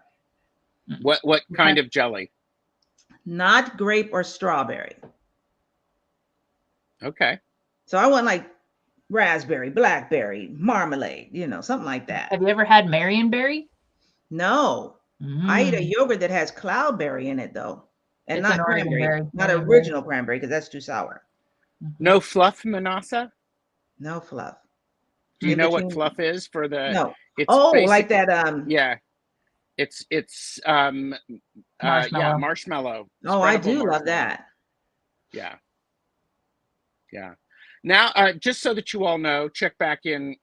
What kind of jelly? Not grape or strawberry. Okay. So I want like raspberry, blackberry, marmalade, something like that. Have you ever had Marionberry? No. I eat a yogurt that has cloudberry in it though. And It's not an Oregon cranberry. berry. Not Oregon original cranberry because that's too sour. No fluff, Minnassa? No fluff. Do you know what fluff is for the? No. It's like that. Yeah. It's marshmallow. Marshmallow. Oh, I do love that. Yeah. Yeah. Now, just so that you all know, check back in,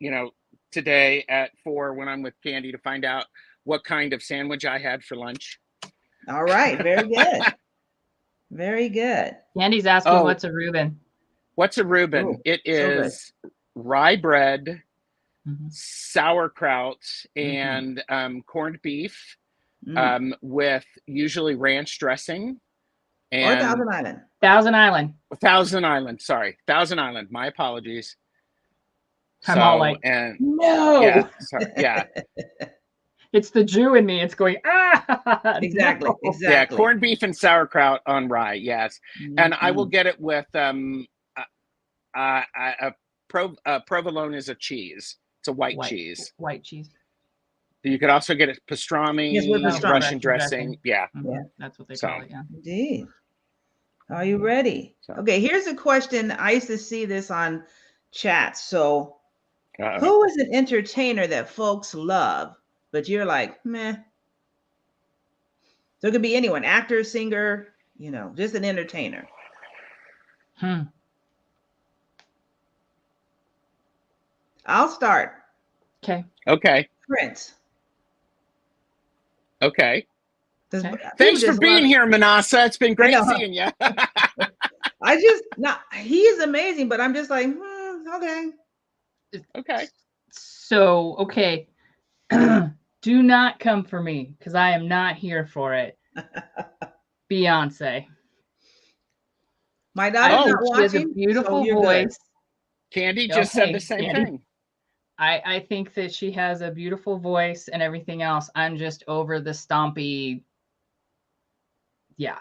today at 4 when I'm with Candy to find out what kind of sandwich I had for lunch. All right. Very good. Very good. Candy's asking, what's a Reuben? What's a Reuben? Ooh, it is rye bread, Mm-hmm. sauerkraut, and corned beef with usually ranch dressing. And or Thousand Island. Thousand Island. Thousand Island. Sorry. Thousand Island. My apologies. I'm all like, no. Yeah. Sorry, yeah. It's the Jew in me. It's going, Exactly. No. Exactly. Yeah. Corned beef and sauerkraut on rye. Yes. And I will get it with provolone is a cheese. It's a white cheese. White cheese. You could also get it pastrami, Yes, with pastrami. Russian dressing. Yeah. Yeah. That's what they call it. Yeah. Indeed. Are you ready? Okay, here's a question. I used to see this on chats. So, who is an entertainer that folks love, but you're like, meh? So it could be anyone, actor, singer, just an entertainer. I'll start. Okay. Prince. Okay. Thanks for being here, Minnassa. It's been great seeing you. He is amazing, but I'm just like, okay. Okay. So, okay. Do not come for me because I am not here for it. Beyonce. My daughter's not watching. She has a beautiful voice. Candy just said the same thing. I think that she has a beautiful voice and everything else. I'm just over the stompy. Yeah.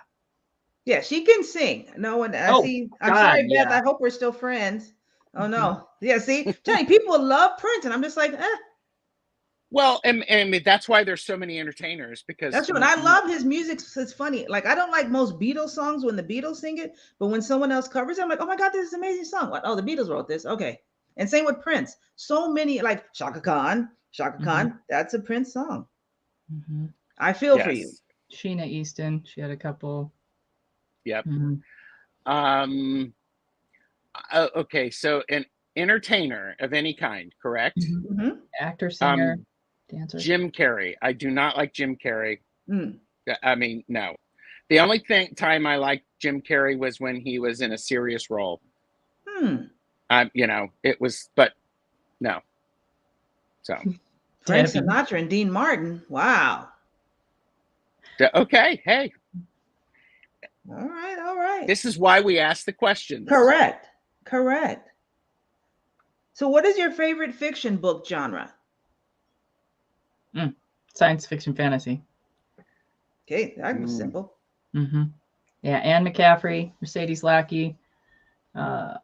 Yeah, she can sing. No one. I'm sorry, Beth. I hope we're still friends. Oh no. Yeah. See, Johnny, people love Prince, and I'm just like, eh. Well, and that's why there's so many entertainers because that's true. And I love his music. It's funny. Like I don't like most Beatles songs when the Beatles sing it, but when someone else covers it, I'm like, oh my God, this is an amazing song. Oh, the Beatles wrote this. Okay. And same with Prince. So many, like Shaka Khan. That's a Prince song. I feel for you. Sheena Easton. She had a couple. Yep. Okay, so an entertainer of any kind, correct? Actor, singer, dancer. Jim Carrey. I do not like Jim Carrey. I mean, no. The only time I liked Jim Carrey was when he was in a serious role. It was, but no. So. Frank Sinatra and Dean Martin. Wow. Okay. Hey. All right. This is why we ask the questions. Correct. So what is your favorite fiction book genre? Science fiction fantasy. Okay, that was simple. Mm-hmm. Yeah, Anne McCaffrey, Mercedes Lackey. Yeah.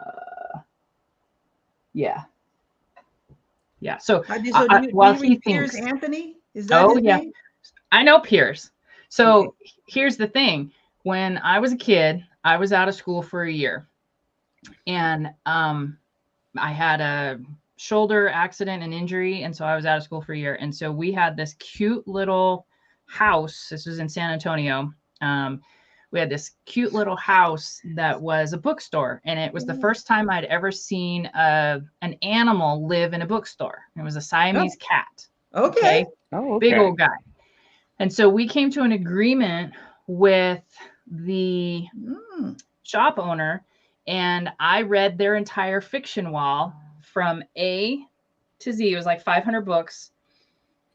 So, Do you while he read Piers thinks, Anthony? Is that his name? I know Piers. So here's the thing: when I was a kid, I was out of school for a year, and I had a shoulder accident and injury, and so I was out of school for a year. And so we had this cute little house. This was in San Antonio. We had this cute little house that was a bookstore, and it was the first time I'd ever seen an animal live in a bookstore. It was a Siamese cat. Okay. Oh, okay. Big old guy. And so we came to an agreement with the shop owner, and I read their entire fiction wall from A to Z. It was like 500 books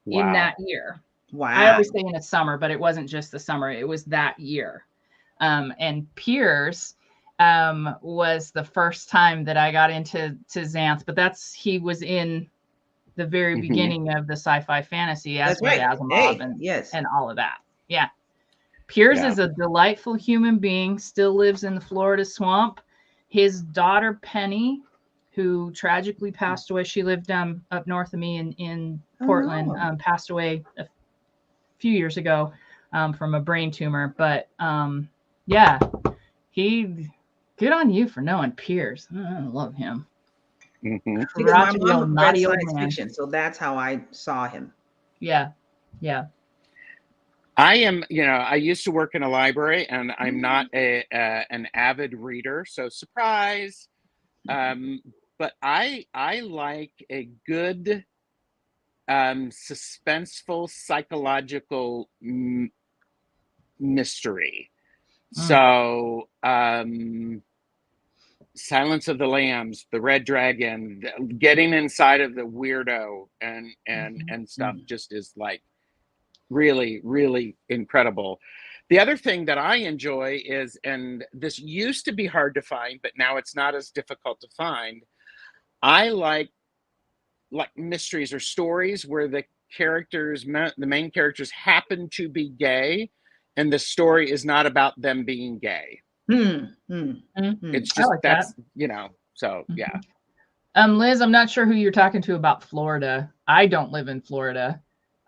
in that year. Wow. I always say in a summer, but it wasn't just the summer. It was that year. And Piers was the first time that I got into Xanth, but he was in the very beginning of the sci-fi fantasy, as was Asimov and all of that. Yeah. Piers is a delightful human being, still lives in the Florida swamp. His daughter, Penny, who tragically passed away, she lived up north of me in Portland, passed away a few years ago from a brain tumor. But good on you for knowing Piers. I love him. Because my mom read science fiction, so that's how I saw him. Yeah. I am, I used to work in a library, and I'm not an avid reader, so surprise. But I like a good suspenseful psychological mystery. So Silence of the Lambs, The Red Dragon, getting inside of the weirdo and stuff just is like really, really incredible. The other thing that I enjoy is, and this used to be hard to find, but now it's not as difficult to find, I like mysteries or stories where the main characters happen to be gay, and the story is not about them being gay. It's just like that's that. So yeah. Liz, I'm not sure who you're talking to about Florida. I don't live in Florida.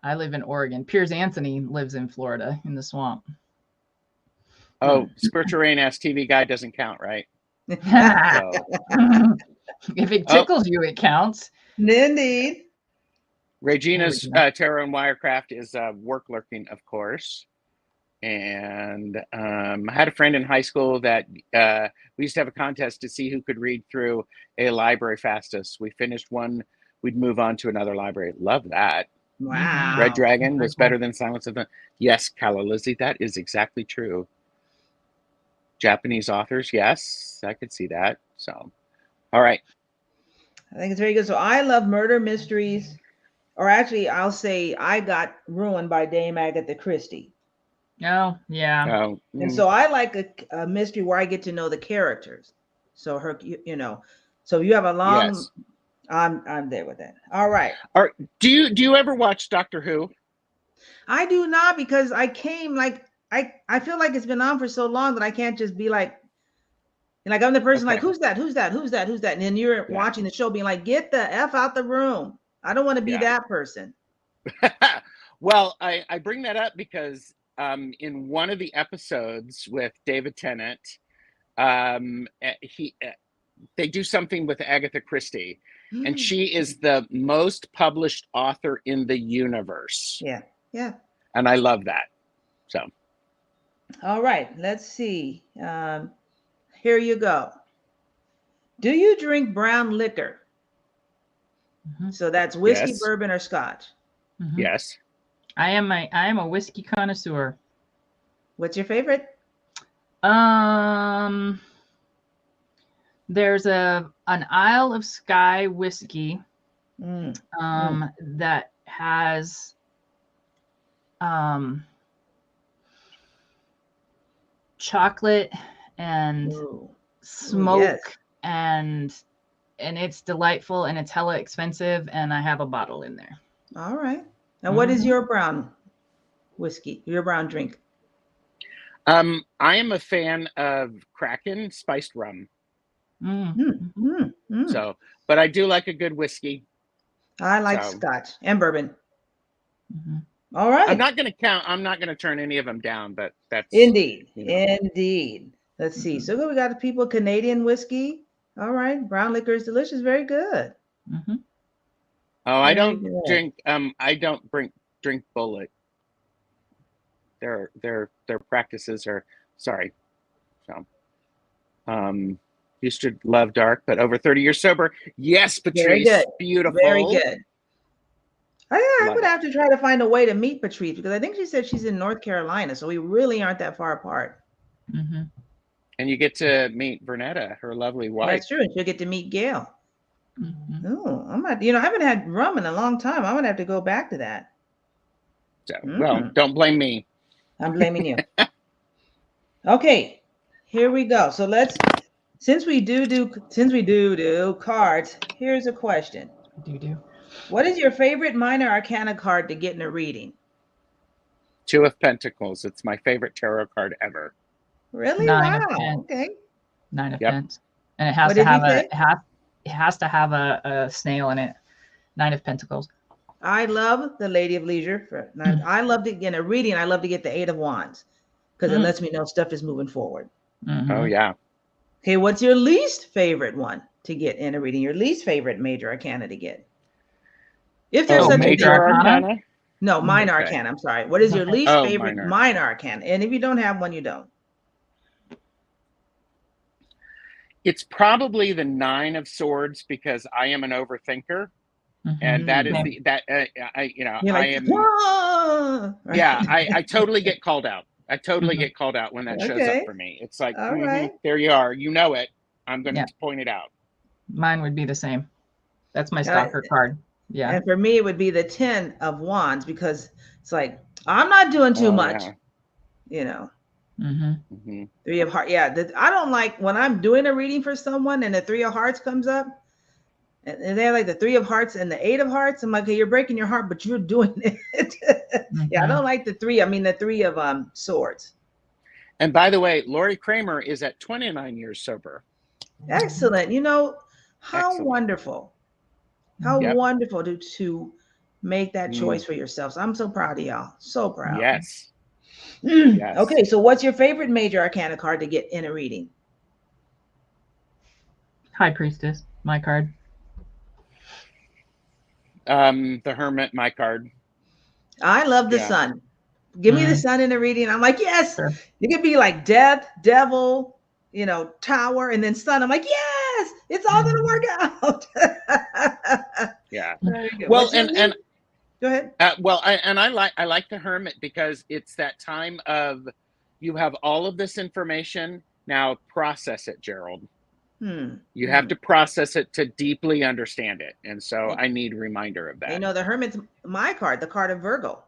I live in Oregon. Piers Anthony lives in Florida in the swamp. Oh, Spiritual Rain ass TV guy doesn't count, right? If it tickles you, it counts. Indeed. Regina's Tarot and Wirecraft is work lurking, of course. And I had a friend in high school that we used to have a contest to see who could read through a library fastest. We finished one, we'd move on to another library. Love that. Wow. Red Dragon was better than Silence of the... Yes, Kala Lizzie, that is exactly true. Japanese authors, yes, I could see that. So, all right. I think it's very good. So I love murder mysteries, or actually I'll say I got ruined by Dame Agatha Christie. Oh, yeah. And so I like a mystery where I get to know the characters. So so you have a long... Yes. I'm there with that. All right. Do you ever watch Doctor Who? I do not, because I came I feel like it's been on for so long that I can't just be like I'm the person like, who's that? And then you're watching the show being like, get the F out the room. I don't want to be that person. Well, I bring that up because in one of the episodes with David Tennant, they do something with Agatha Christie, and she is the most published author in the universe. Yeah. And I love that. So. All right, let's see. Here you go. Do you drink brown liquor? So that's whiskey, bourbon, or scotch? Yes. I am a whiskey connoisseur. What's your favorite? There's an Isle of Skye whiskey that has chocolate and smoke and and it's delightful, and it's hella expensive, and I have a bottle in there. All right. And what is your brown whiskey, your brown drink? I am a fan of Kraken spiced rum. So, but I do like a good whiskey. I like Scotch and bourbon. All right. I'm not going to turn any of them down, but that's indeed. Let's see. So we got people Canadian whiskey. All right. Brown liquor is delicious. Very good. Oh, I don't drink. I don't drink Bullet. Their practices are sorry. So, used to love dark, but over 30 years sober. Yes, Patrice. Very good. Beautiful. Very good. I would have to try to find a way to meet Patrice, because I think she said she's in North Carolina, so we really aren't that far apart. And you get to meet Vernetta, her lovely wife. That's true. And she'll get to meet Gail. Oh, I haven't had rum in a long time. I'm gonna have to go back to that. So, well, don't blame me. I'm blaming you. Okay, here we go. So since we do cards, here's a question. What is your favorite minor arcana card to get in a reading? Two of Pentacles. It's my favorite tarot card ever. Really? Nine wow. Okay. 9 of Pentacles. And it has to have a snail in it. 9 of Pentacles. I love the Lady of Leisure. I love to get a reading. I love to get the 8 of Wands, because it lets me know stuff is moving forward. Oh yeah. Okay, what's your least favorite one to get in a reading? Your least favorite major arcana to get? If there's such major arcana? No, minor arcana. I'm sorry. What is your least favorite minor arcana? And if you don't have one, you don't. It's probably the 9 of Swords, because I am an overthinker. And that is I totally get called out. I totally get called out when that shows up for me. It's like, there you are. You know it. I'm going to point it out. Mine would be the same. That's my stalker card. Yeah. And for me, it would be the 10 of Wands, because it's like, I'm not doing too much, you know. 3 of Hearts. Yeah. I don't like when I'm doing a reading for someone and the 3 of Hearts comes up. And they're like the 3 of Hearts and the 8 of Hearts. I'm like, hey, you're breaking your heart, but you're doing it. Yeah, I don't like the 3. I mean, the 3 of Swords. And by the way, Lori Kramer is at 29 years sober. Excellent. You know, how wonderful. How wonderful to make that choice for yourselves. I'm so proud of y'all. So proud. Yes. Yes. Okay, so what's your favorite major arcana card to get in a reading? High Priestess, my card. The Hermit, my card. I love the Sun. Give me the Sun in a reading. I'm like, yes. Sure. You could be like Death, Devil, you know, Tower, and then Sun. I'm like, yes, it's all gonna work out. Yeah. Well, and go ahead. I like the Hermit, because it's that time of, you have all of this information, now process it, Gerald. You have to process it to deeply understand it. And so I need a reminder of that. You know, the Hermit's my card, the card of Virgo.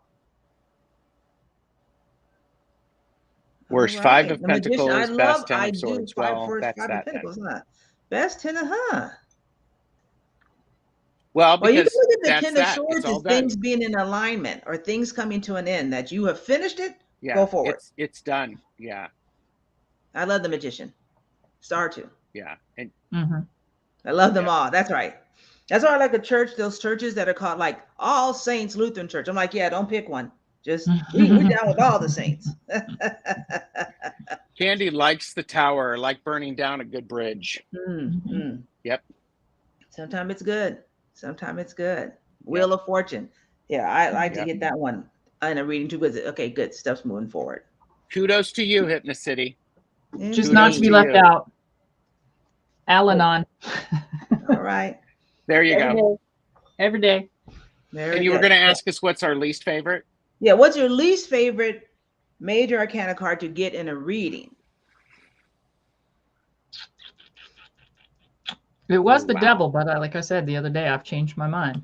Worst 5 of Pentacles, best 10 of Swords. Well, that's 5 of Pentacles, huh? Best 10 of, Well, because you can look at the 10 of Swords as things being in alignment or things coming to an end, that you have finished it, go forward. It's done. Yeah. I love the Magician. Star 2. Yeah. And I love them all. That's right. That's why I like the church, those churches that are called like All Saints Lutheran Church. I'm like, yeah, don't pick one. Just we're down with all the saints. Candy likes the Tower, like burning down a good bridge. Yep. Sometimes it's good. Sometimes it's good. Wheel of Fortune. Yeah, I like to get that one in a reading too. Because okay, good stuff's moving forward. Kudos to you, Hypnocity. Just not to be left out. Al-Anon. All right. There you go. Every day. And you were going to ask us what's our least favorite? Yeah. What's your least favorite major arcana card to get in a reading? It was the Devil, but like I said the other day, I've changed my mind.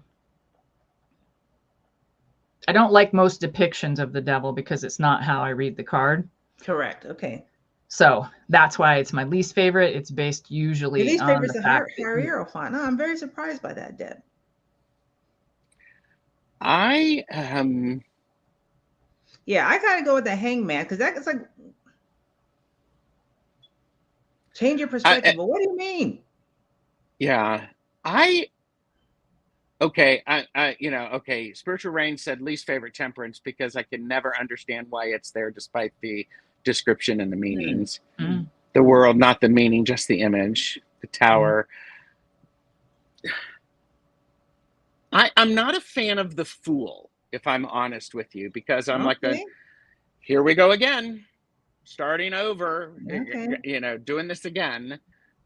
I don't like most depictions of the Devil because it's not how I read the card. Correct. Okay. So that's why it's my least favorite. It's based usually Your least on favorite the is fact a Hierophant. No, I'm very surprised by that, Deb. I Yeah, I kind of go with the Hangman because that's like change your perspective. But what do you mean? yeah, okay, okay. Spiritual Rain said least favorite Temperance because I can never understand why it's there despite the description and the meanings. The world, not the meaning, just the image. The tower. I'm not a fan of the Fool, if I'm honest with you, because I'm like, here we go again, starting over, doing this again.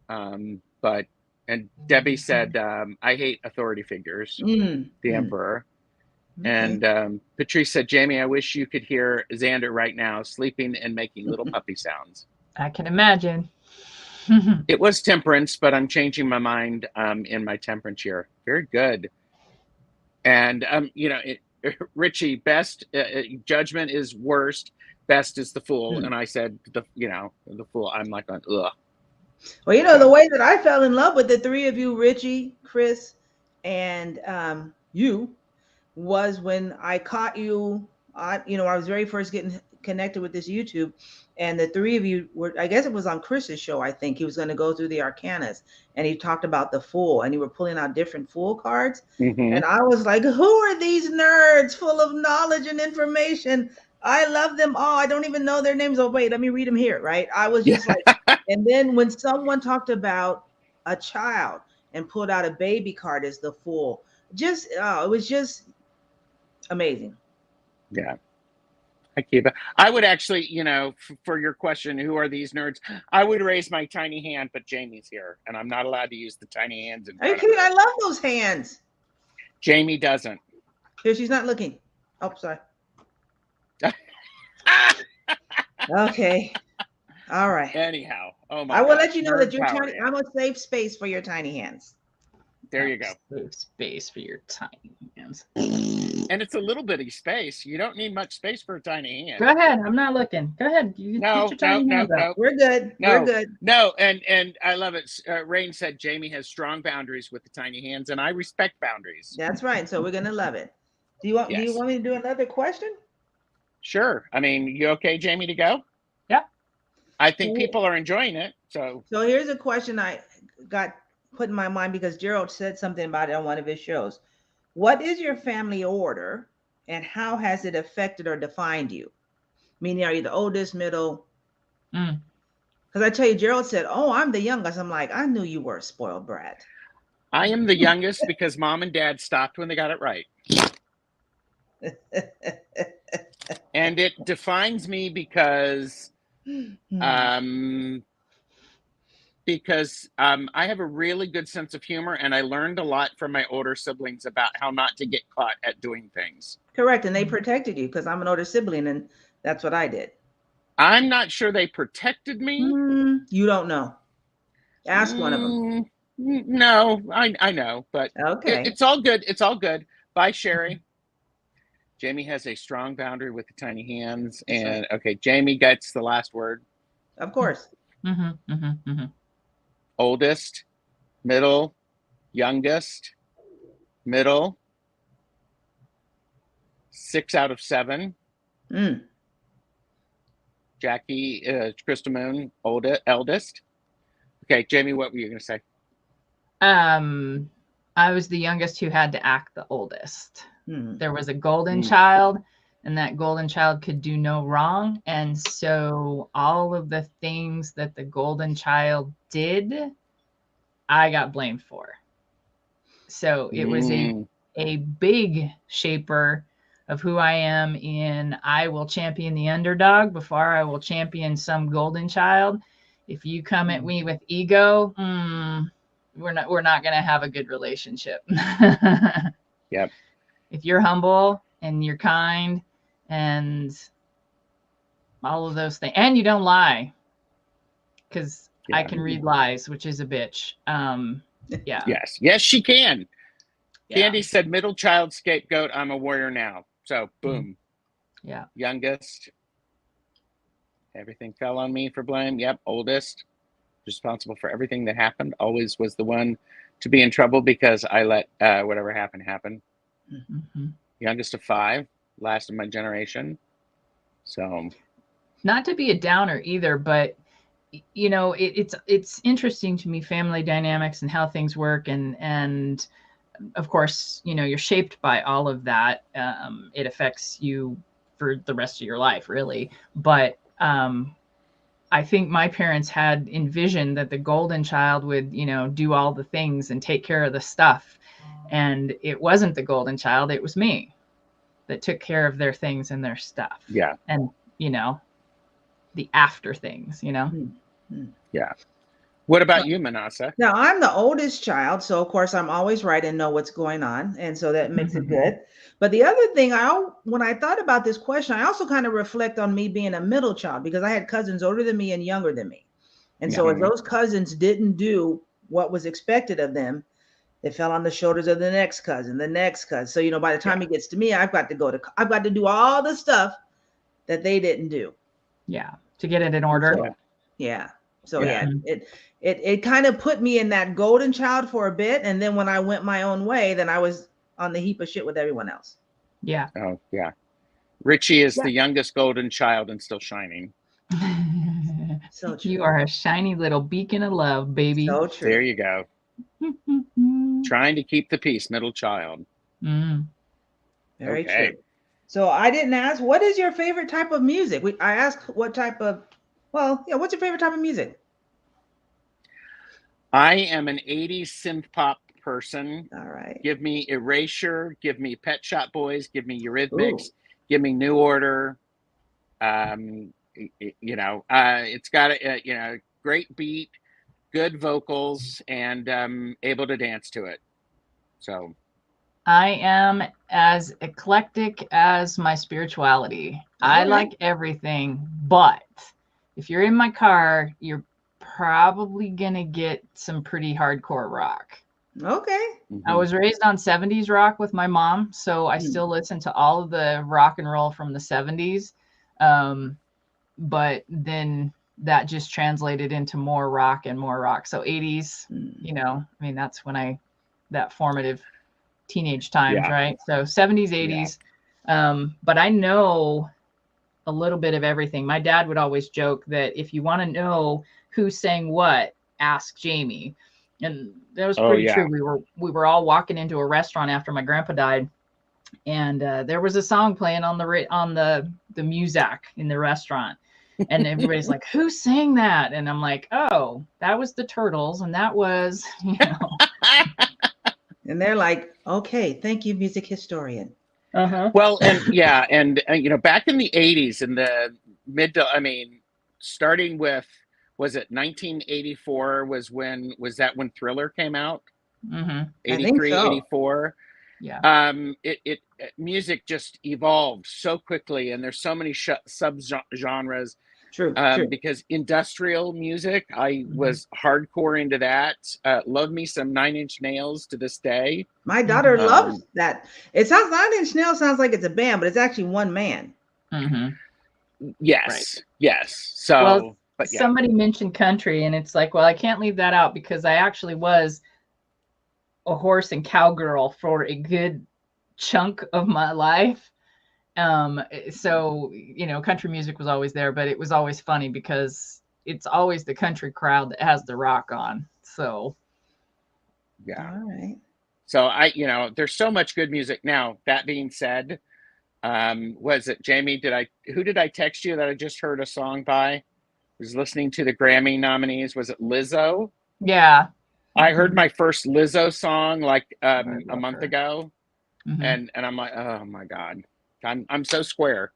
And Debbie said, I hate authority figures, the Emperor. And Patrice said, Jamie, I wish you could hear Xander right now, sleeping and making little puppy sounds. I can imagine. It was Temperance, but I'm changing my mind in my Temperance year. Very good. And, Richie, best judgment is worst. Best is the Fool. And I said, the Fool. I'm like, ugh. Well, the way that I fell in love with the three of you, Richie, Chris, and you, was when I caught you. I was very first getting connected with this YouTube, and the three of you were, I guess it was on Chris's show. I think he was going to go through the arcanas, and he talked about the Fool, and you were pulling out different Fool cards. And I was like, who are these nerds full of knowledge and information? I love them all. I don't even know their names. Oh, wait, let me read them here, right? I was just like, and then when someone talked about a child and pulled out a baby card as the Fool, it was just amazing. Yeah. I would actually, for your question, who are these nerds? I would raise my tiny hand, but Jamie's here, and I'm not allowed to use the tiny hands. I love those hands. Jamie doesn't. Here, she's not looking. Oh, sorry. Okay. All right. Anyhow, I will let you know that your tiny. I'm a safe space for your tiny hands. There you go. Safe space for your tiny hands. And it's a little bitty space. You don't need much space for a tiny hand. Go ahead. I'm not looking. Go ahead. No. We're good. We're good. No, and I love it. Rain said Jamie has strong boundaries with the tiny hands, and I respect boundaries. That's right. So we're gonna love it. Do you want me to do another question? Sure. I mean, you okay, Jamie, to go? Yeah. I think people are enjoying it. So here's a question I got put in my mind because Gerald said something about it on one of his shows. What is your family order and how has it affected or defined you? Meaning, are you the oldest, middle? Because I tell you, Gerald said, oh, I'm the youngest. I'm like, I knew you were a spoiled brat. I am the youngest because mom and dad stopped when they got it right. And it defines me because I have a really good sense of humor, and I learned a lot from my older siblings about how not to get caught at doing things. Correct. And they protected you because I'm an older sibling, and that's what I did. I'm not sure they protected me. You don't know. Ask one of them. No, I know, but okay. It's all good. It's all good. Bye, Sherry. Jamie has a strong boundary with the tiny hands. And okay, Jamie gets the last word. Of course. Oldest, middle, youngest, middle, 6 out of 7. Jackie, Crystal Moon, eldest. Okay, Jamie, what were you going to say? I was the youngest who had to act the oldest. There was a golden child, and that golden child could do no wrong. And so all of the things that the golden child did, I got blamed for. So it was a big shaper of who I am in I will champion the underdog before I will champion some golden child. If you come at me with ego, we're not going to have a good relationship. Yep. If you're humble and you're kind and all of those things, and you don't lie, because I can read lies, which is a bitch. Yes, she can. Candy said middle child scapegoat. I'm a warrior now. So boom. Yeah. Youngest. Everything fell on me for blame. Yep, oldest, responsible for everything that happened. Always was the one to be in trouble because I let whatever happened happen. Mm-hmm. Youngest of 5, last of my generation. So, not to be a downer either, but you know, it's interesting to me, family dynamics and how things work, and of course, you know, you're shaped by all of that. It affects you for the rest of your life, really. But I think my parents had envisioned that the golden child would, you know, do all the things and take care of the stuff. And it wasn't the golden child, it was me that took care of their things and their stuff. yeah. And, you know, the after things, you know? Yeah. What about you, Minnassa? Now, I'm the oldest child, so of course I'm always right and know what's going on, and so that makes it good. But the other thing, when I thought about this question, I also kind of reflect on me being a middle child, because I had cousins older than me and younger than me. And so if those cousins didn't do what was expected of them, it fell on the shoulders of the next cousin, the next cousin. So, you know, by the time it gets to me, I've got to do all the stuff that they didn't do. Yeah. To get it in order. So, yeah. So it kind of put me in that golden child for a bit. And then when I went my own way, then I was on the heap of shit with everyone else. Yeah. Oh, yeah. Richie is the youngest golden child and still shining. So true. You are a shiny little beacon of love, baby. So true. There you go. Trying to keep the peace, middle child. Very true. So I didn't ask, what is your favorite type of music? I asked what's your favorite type of music? I am an 80s synth pop person. All right. Give me Erasure, give me Pet Shop Boys, give me Eurythmics, give me New Order. You know, it's got a great beat, good vocals, and able to dance to it. So I am as eclectic as my spirituality. I like everything, but if you're in my car, you're probably gonna get some pretty hardcore rock. Okay. I was raised on 70s rock with my mom, so I still listen to all of the rock and roll from the 70s. But then that just translated into more rock and more rock. So 80s, you know, I mean, that's when that formative teenage times, right? So 70s, 80s. But I know a little bit of everything. My dad would always joke that if you want to know who sang what, ask Jamie. And that was pretty true. We were all walking into a restaurant after my grandpa died, and there was a song playing on the Muzak in the restaurant, and everybody's like, "Who sang that?" And I'm like, "Oh, that was the Turtles, and that was, you know." And they're like, "Okay, thank you, music historian." Well, and you know, back in the 80s, in the starting with, was it 1984 was when Thriller came out? 83, 84. Yeah. Music just evolved so quickly, and there's so many sub-genres. True. Because industrial music, I was hardcore into that. Love me some 9 Inch Nails to this day. My daughter loves that. It sounds 9 Inch Nails sounds like it's a band, but it's actually one man. Yes. So, well, somebody mentioned country, and it's like, well, I can't leave that out because I actually was a horse and cowgirl for a good chunk of my life. So, you know, country music was always there, but it was always funny because it's always the country crowd that has the rock on. So, yeah. All right. So there's so much good music. Now, that being said, was it Jamie? Who did I text you that I just heard a song by? I was listening to the Grammy nominees. Was it Lizzo? Yeah. I heard my first Lizzo song like a month ago. And I'm like, oh my God. I'm so square.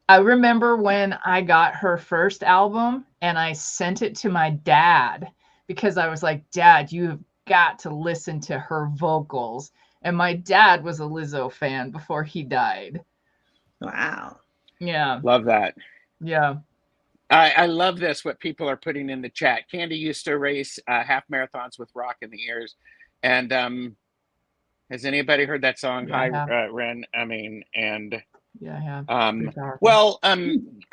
I remember when I got her first album and I sent it to my dad because I was like, Dad, you have got to listen to her vocals. And my dad was a Lizzo fan before he died. Wow. Yeah. Love that. Yeah. I love this, what people are putting in the chat. Candy used to race half marathons with rock in the ears. And has anybody heard that song? Yeah, Hi, Ren. I mean, and Yeah, I have. Well,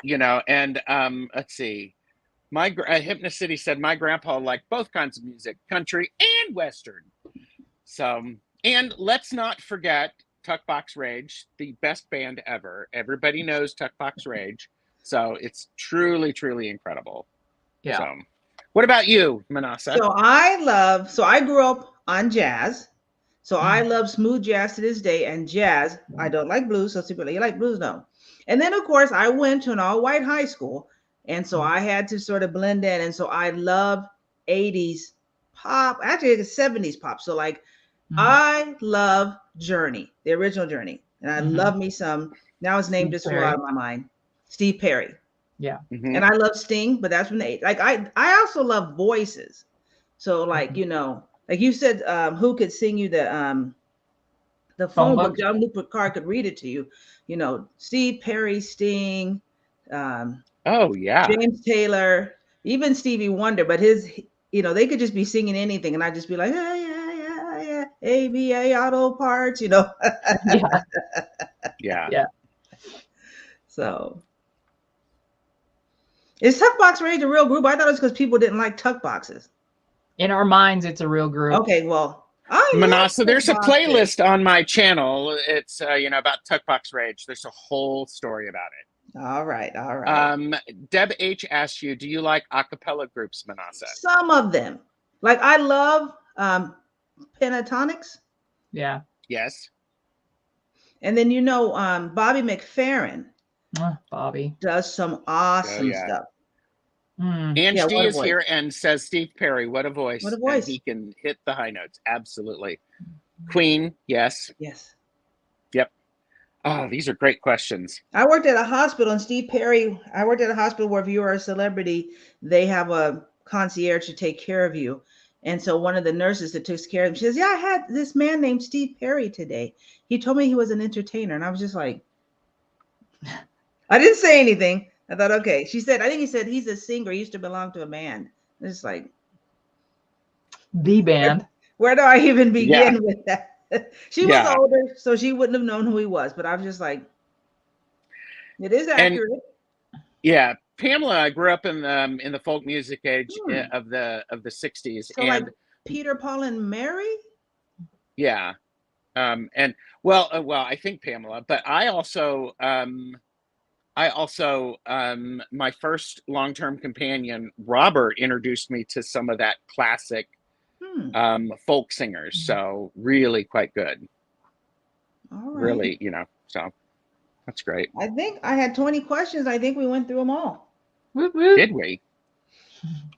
you know, and let's see. My Hypnocity said my grandpa liked both kinds of music, country and Western. So, and let's not forget Tuckbox Rage, the best band ever. Everybody knows Tuckbox Rage. So it's truly, truly incredible. Yeah. So, what about you, Minnassa? So I grew up on jazz. So I love smooth jazz to this day, and jazz. I don't like blues. So people, you like blues? No. And then of course I went to an all-white high school, and so I had to sort of blend in. And so I love 80s pop, actually it's 70s pop. So like I love Journey, the original Journey, and I love me some. Now his name just flew out of my mind. Steve Perry. Yeah. And I love Sting, but that's from the 80s. Like I also love voices. So like, you know, like you said, who could sing you the phone book? John Luke Picard could read it to you. You know, Steve Perry, Sting, oh yeah, James Taylor, even Stevie Wonder, but his, you know, they could just be singing anything, and I'd just be like, yeah, ABA Auto Parts, you know. yeah. So, is Tuckbox Rage a real group? I thought it was because people didn't like tuck boxes. In our minds, it's a real group. Okay, well, Minnassa, there's a playlist on my channel. It's you know, about Tuckbox Rage. There's a whole story about it. All right. Deb H asked you, do you like a cappella groups, Minnassa? Some of them. Like I love Pentatonics. Yeah. Yes. And then you know Bobby McFerrin. Bobby does some awesome stuff. Ange D is here and says Steve Perry, what a voice. What a voice. And he can hit the high notes. Absolutely. Queen, yes. Yes. Yep. Oh, these are great questions. I worked at a hospital, and Steve Perry, I worked at a hospital where if you are a celebrity, they have a concierge to take care of you. And so one of the nurses that took care of him, she says, yeah, I had this man named Steve Perry today. He told me he was an entertainer. And I was just like, I didn't say anything. I thought, okay. She said, I think he said he's a singer. He used to belong to a band. It's like the band. Where do I even begin with that? She was older, so she wouldn't have known who he was. But I was just like, it is accurate. And, yeah, Pamela, I grew up in the folk music age of the 60s. So and like Peter, Paul, and Mary. Yeah, and well, I think Pamela, but I also my first long-term companion, Robert, introduced me to some of that classic folk singers. So really quite good. All right. Really, you know, so that's great. I think I had 20 questions. I think we went through them all. Whoop, whoop. Did we?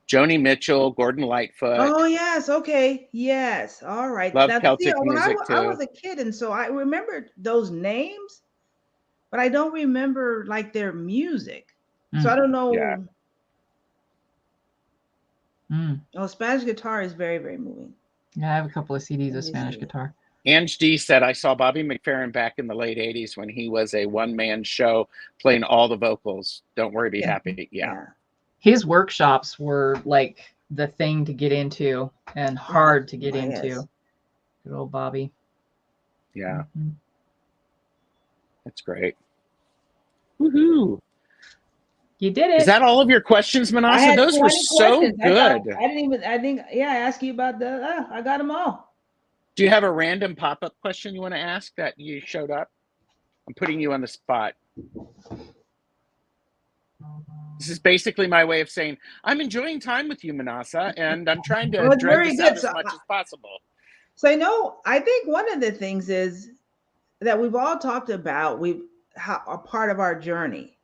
Joni Mitchell, Gordon Lightfoot. Oh, yes. Okay. Yes. All right. Love Celtic music too. I was a kid, and so I remember those names, but I don't remember like their music. So I don't know. Yeah. Oh, Spanish guitar is very, very moving. Yeah, I have a couple of CDs of Spanish guitar. Ange D said, I saw Bobby McFerrin back in the late 80s when he was a one-man show playing all the vocals. Don't worry, be happy. Yeah. His workshops were like the thing to get into and hard to get into. Good old Bobby. Yeah. That's great. Woohoo. You did it. Is that all of your questions, Minnassa? Those were so good. I asked you about I got them all. Do you have a random pop-up question you want to ask that you showed up? I'm putting you on the spot. This is basically my way of saying, I'm enjoying time with you, Minnassa, and I'm trying to drag this out as much as possible. So I think one of the things is that we've all talked about, a part of our journey.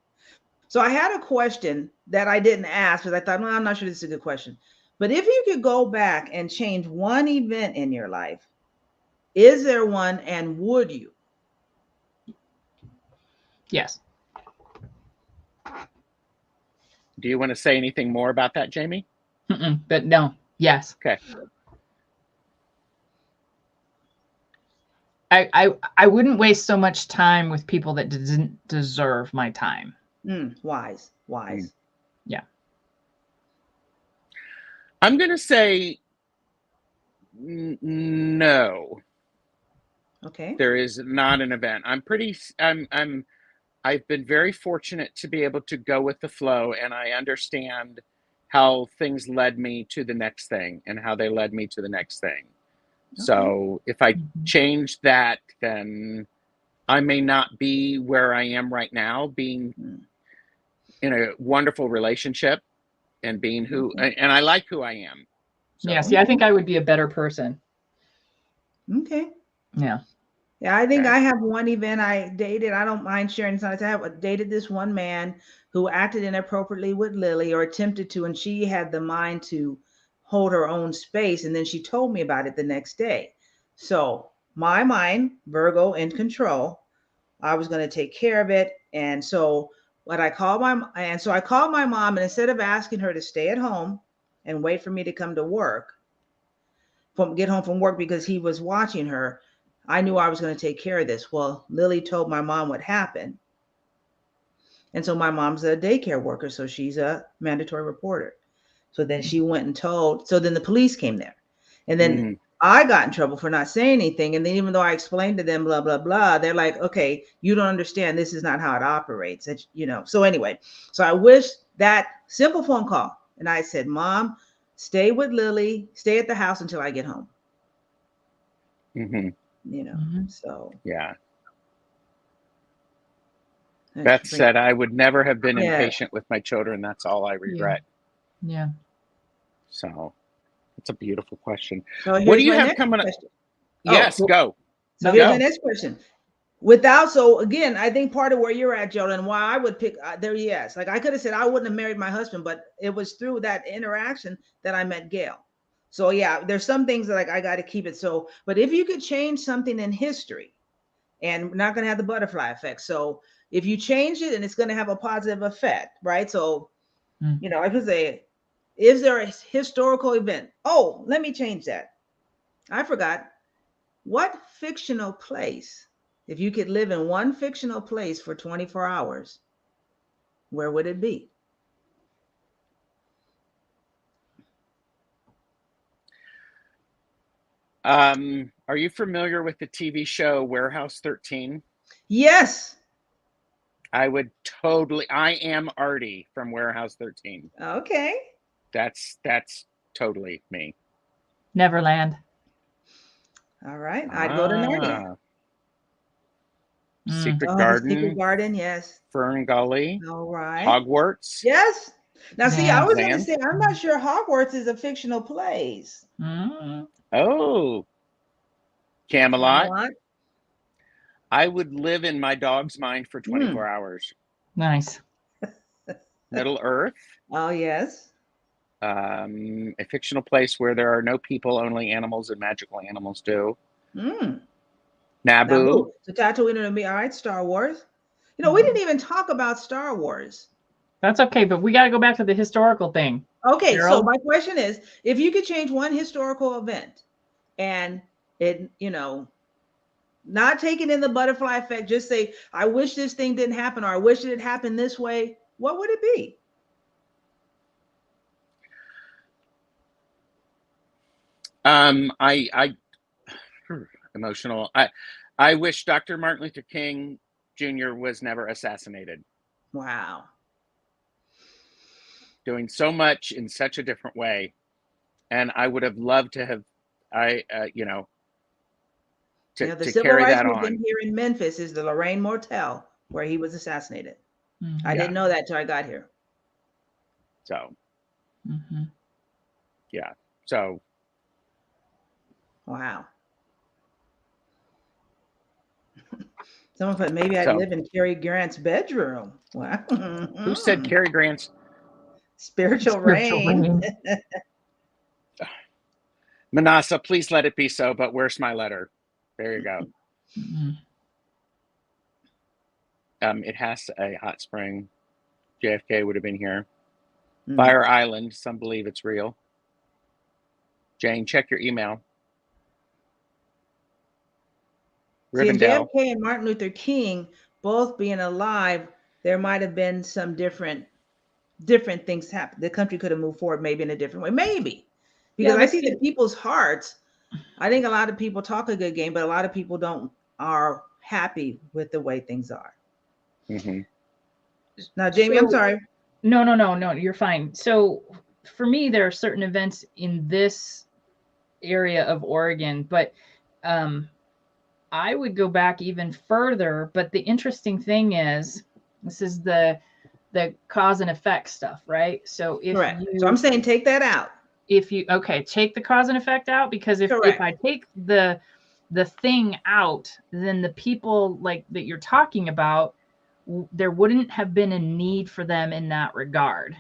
So I had a question that I didn't ask because I thought, well, I'm not sure this is a good question. But if you could go back and change one event in your life, is there one, and would you? Yes. Do you want to say anything more about that, Jamie? But no. Yes. Okay. I wouldn't waste so much time with people that didn't deserve my time. Wise. Yeah. I'm going to say no. Okay. There is not an event. I'm I've been very fortunate to be able to go with the flow, and I understand how things led me to the next thing and how they led me to the next thing. Okay. So if I change that, then I may not be where I am right now, being in a wonderful relationship and being who, and I like who I am. So. Yeah, see, I think I would be a better person. Okay. Yeah. Yeah, I think I have one event I dated. I don't mind sharing this. I have dated this one man who acted inappropriately with Lily, or attempted to, and she had the mind to hold her own space. And then she told me about it the next day. So my mind, Virgo in control, I was going to take care of it. And so I called my mom, and instead of asking her to stay at home and wait for me to come to work, get home from work because he was watching her, I knew I was going to take care of this. Well, Lily told my mom what happened. And so my mom's a daycare worker, so she's a mandatory reporter. So then she went and told, so then the police came there. And then I got in trouble for not saying anything. And then even though I explained to them, blah, blah, blah, they're like, okay, you don't understand. This is not how it operates. It's, so anyway, so I wish that simple phone call. And I said, Mom, stay with Lily, stay at the house until I get home. So. Yeah. Beth said, I would never have been impatient with my children. That's all I regret. Yeah. So it's a beautiful question. So what do you have coming up? Yes, go. So here's my next question. So again, I think part of where you're at, Joe, and why I would pick there, yes. Like I could have said I wouldn't have married my husband, but it was through that interaction that I met Gail. So yeah, there's some things that I got to keep it. So, but if you could change something in history, and we're not going to have the butterfly effect. So if you change it and it's going to have a positive effect, right? So, I could say, is there a historical event? Oh, let me change that. I forgot. What fictional place, if you could live in one fictional place for 24 hours, where would it be? Are you familiar with the TV show Warehouse 13? Yes. I am Artie from Warehouse 13. Okay. That's totally me. Neverland. All right. I'd go to Narnia. Secret Garden. Secret Garden, yes. Fern Gully. All right. Hogwarts. Yes. Now, see, I was going to say, I'm not sure Hogwarts is a fictional place. Oh. Camelot. I would live in my dog's mind for 24 hours. Nice. Middle Earth. Oh, yes. A fictional place where there are no people, only animals, and magical animals do. Naboo. So Tatooine to me. All right, Star Wars. We didn't even talk about Star Wars. That's okay, but we got to go back to the historical thing. Okay, so my question is, if you could change one historical event and it, not taking in the butterfly effect, just say, I wish this thing didn't happen, or I wish it had happened this way, what would it be? Emotional. I wish Dr. Martin Luther King Jr. was never assassinated. Wow. Doing so much in such a different way. And I would have loved to have, the to civil carry rights that movement on. here in Memphis is the Lorraine Motel where he was assassinated. I didn't know that till I got here. So, yeah. So. Wow. Someone put, maybe I'd live in Cary Grant's bedroom. Wow. Who said Cary Grant's? Spiritual rain. Minnassa, please let it be so, but where's my letter? There you go. It has a hot spring. JFK would have been here. Fire Island, some believe it's real. Jane, check your email. Rivendell. See, JFK and Martin Luther King both being alive, there might have been some different things happen. The country could have moved forward maybe in a different way. Maybe. Because I see that people's hearts, I think a lot of people talk a good game, but a lot of people are happy with the way things are. Now, Jamie, I'm sorry. No, you're fine. So for me, there are certain events in this area of Oregon, but I would go back even further. But the interesting thing is, this is the cause and effect stuff, right? So if So I'm saying take that out. If you take the cause and effect out, because if I take the thing out, then the people like that you're talking about, there wouldn't have been a need for them in that regard.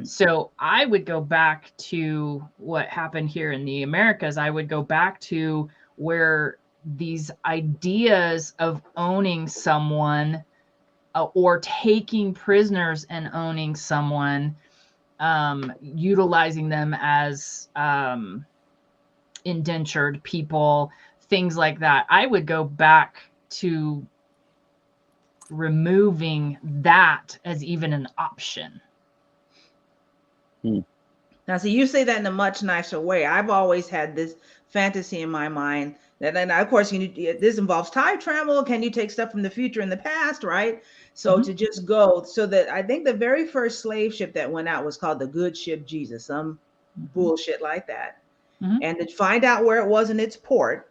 So I would go back to what happened here in the Americas. I would go back to where these ideas of owning someone or taking prisoners and owning someone, utilizing them as indentured people, things like that. I would go back to removing that as even an option. Now, so you say that in a much nicer way. I've always had this fantasy in my mind that, and of course, this involves time travel. Can you take stuff from the future and the past, right? So to just go, so that I think the very first slave ship that went out was called the Good Ship Jesus, some bullshit like that. And to find out where it was in its port,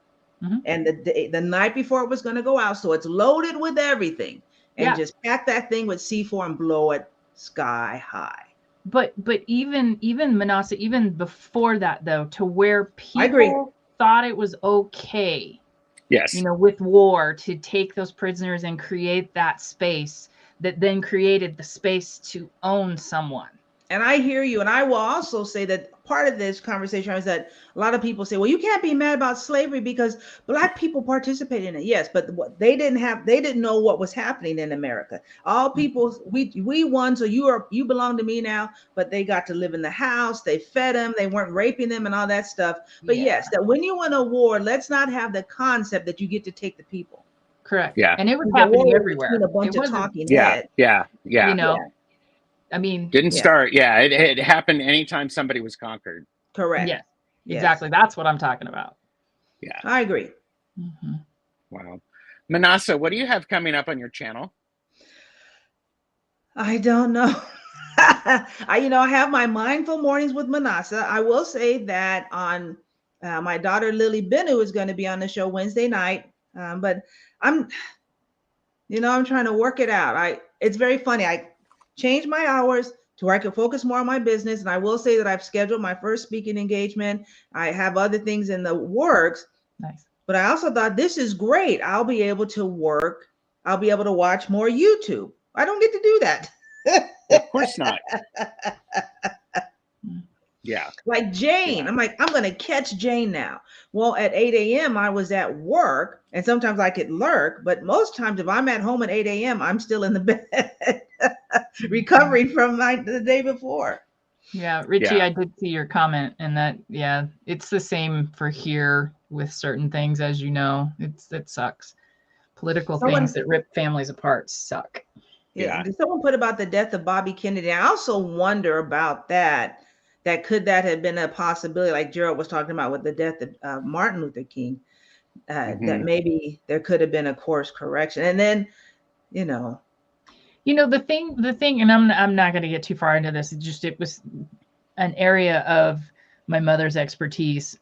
and the night before it was going to go out, so it's loaded with everything, and just pack that thing with C4 and blow it sky high. But even Minnassa, even before that though, to where people thought it was okay, with war, to take those prisoners and create that space that then created the space to own someone. And I hear you. And I will also say that part of this conversation is that a lot of people say, well, you can't be mad about slavery because Black people participated in it. Yes, but they didn't know what was happening in America. All people, we won, so you belong to me now, but they got to live in the house. They fed them. They weren't raping them and all that stuff. But yes, that when you win a war, let's not have the concept that you get to take the people. Correct. Yeah. And it was happening everywhere. A bunch of talking heads. Yeah. I mean, didn't start. Yeah, it happened anytime somebody was conquered. Correct. Yes, exactly. That's what I'm talking about. Yeah, I agree. Wow. Minnassa, what do you have coming up on your channel? I don't know. I have my Mindful Mornings with Minnassa. I will say that on my daughter Lily Benu is going to be on the show Wednesday night. But I'm trying to work it out. It's very funny. I changed my hours to where I can focus more on my business. And I will say that I've scheduled my first speaking engagement. I have other things in the works. Nice. But I also thought this is great. I'll be able to work. I'll be able to watch more YouTube. I don't get to do that. Of course not. Yeah. Like Jane. I'm like, I'm going to catch Jane now. Well, at 8 a.m. I was at work, and sometimes I could lurk, but most times if I'm at home at 8 a.m., I'm still in the bed recovering from the day before. Yeah, Richie, I did see your comment, and that, it's the same for here with certain things, as you know. It sucks. Political things that rip families apart suck. Yeah. Someone put about the death of Bobby Kennedy. I also wonder about that could that have been a possibility, like Gerald was talking about with the death of Martin Luther King, that maybe there could have been a course correction. And then, the thing, and I'm not going to get too far into this. It was an area of my mother's expertise.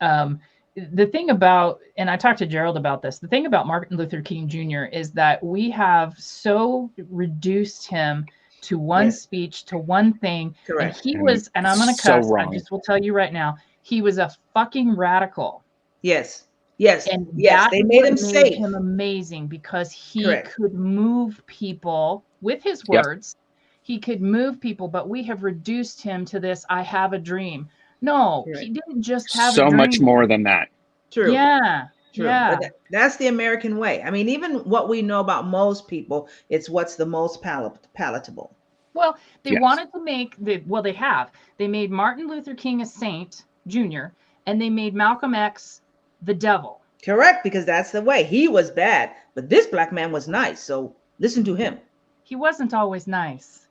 The thing about, and I talked to Gerald about this, the thing about Martin Luther King Jr. is that we have so reduced him to one speech, to one thing. Correct. And he was, and I'm going to cuss, I just will tell you right now, he was a fucking radical. Yes. And they made him safe. Him amazing because he could move people with his words. He could move people, but we have reduced him to this, I have a dream. No, he didn't just have a dream. So much more than that. True. Yeah. True. Yeah. But that's the American way. I mean, even what we know about most people, it's what's the most palatable. Well, they wanted to make they made Martin Luther King a saint, Jr., and they made Malcolm X the devil. Correct, because that's the way. He was bad, but this Black man was nice. So listen to him. He wasn't always nice.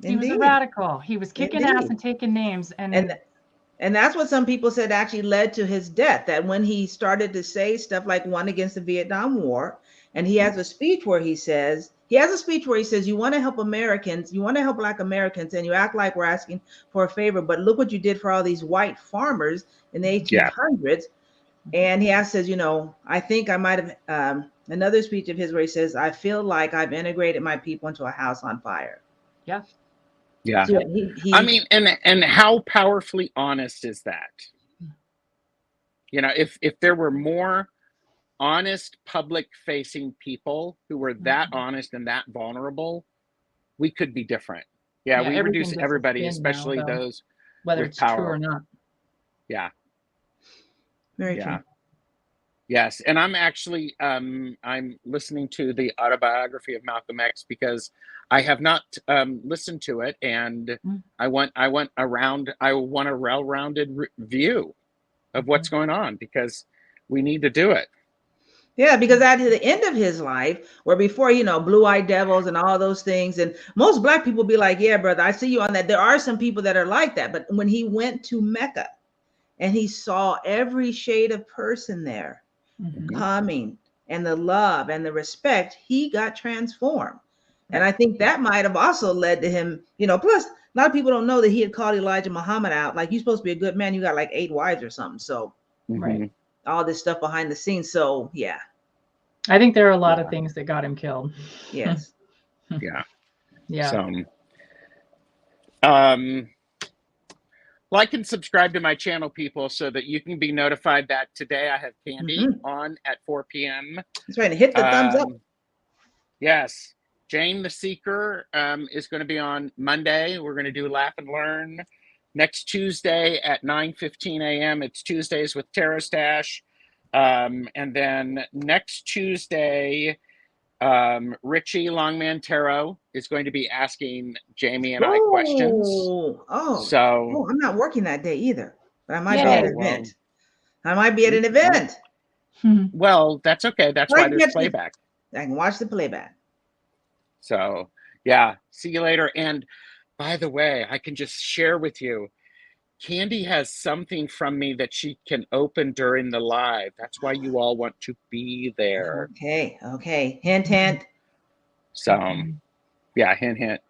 Indeed. He was a radical. He was kicking ass and taking names. And And that's what some people said actually led to his death. That when he started to say stuff like "won against the Vietnam War," and he has a speech where he says, "You want to help Americans, you want to help Black Americans, and you act like we're asking for a favor, but look what you did for all these white farmers in the 1800s." And he says, I think I might have another speech of his where he says, "I feel like I've integrated my people into a house on fire." Yeah. Yeah. So I mean, and how powerfully honest is that? If there were more honest public facing people who were that honest and that vulnerable, we could be different. Yeah, we reduce everybody, especially now, those whether with it's power. true or not. Yeah. Very true. Yes, and I'm actually I'm listening to the autobiography of Malcolm X because I have not listened to it, and I want a well-rounded view of what's going on because we need to do it. Yeah, because at the end of his life, where before, blue-eyed devils and all those things, and most Black people be like, "Yeah, brother, I see you on that." There are some people that are like that, but when he went to Mecca and he saw every shade of person there coming, and the love and the respect, he got transformed. And I think that might have also led to him, plus a lot of people don't know that he had called Elijah Muhammad out. Like, you're supposed to be a good man. You got like 8 wives or something. So all this stuff behind the scenes. So yeah. I think there are a lot of things that got him killed. Yes. Yeah. So, like and subscribe to my channel, people, so that you can be notified that today I have Candy on at 4 p.m. That's right. Hit the thumbs up. Yes. Jane the Seeker is going to be on Monday. We're going to do Laugh and Learn. Next Tuesday at 9:15 a.m. It's Tuesdays with TarotStache. And then next Tuesday, Richie Longman Tarot is going to be asking Jamie and I questions. So I'm not working that day either, but I might be at an event. I might be at an event. Well, that's okay. That's why there's playback. I can watch the playback. So yeah, see you later. And by the way, I can just share with you, Candy has something from me that she can open during the live. That's why you all want to be there. Okay. Hint, hint. So, yeah, hint, hint.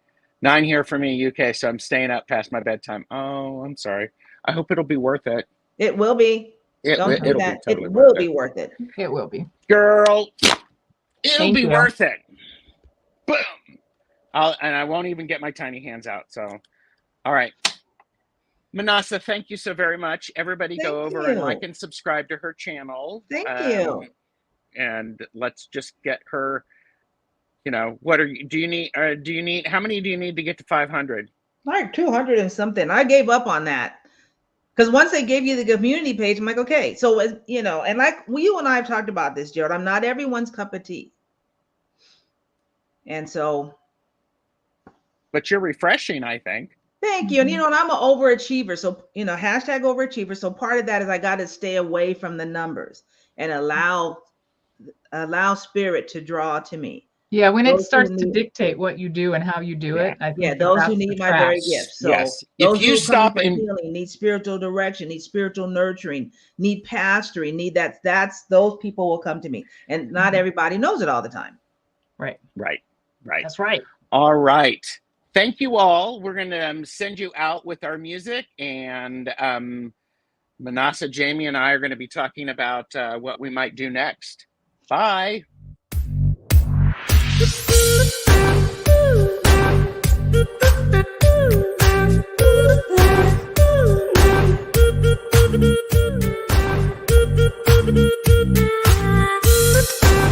9 here for me, UK, so I'm staying up past my bedtime. Oh, I'm sorry. I hope it'll be worth it. It will be. It'll be totally it will be worth it. It will be. Girl, it'll be worth it. Boom. And I won't even get my tiny hands out. So, all right. Minnassa, thank you so very much. Everybody go over and like and subscribe to her channel. Thank you. And let's just get her, what do you need, how many do you need to get to 500? Like 200 and something. I gave up on that. Because once they gave you the community page, I'm like, okay. So, and like you and I have talked about this, Gerald, I'm not everyone's cup of tea. And so. But you're refreshing, I think. Thank you. And, and I'm an overachiever. So, hashtag overachiever. So part of that is I got to stay away from the numbers and allow spirit to draw to me. Yeah, when it starts to dictate what you do and how you do it, I think those who need my very gifts. So yes, those if you who stop in healing, need spiritual direction, need spiritual nurturing, need pastoring, need that's those people will come to me. And not everybody knows it all the time. Right. That's right. All right. Thank you all. We're going to send you out with our music, and Minnassa, Jamie, and I are going to be talking about what we might do next. Bye.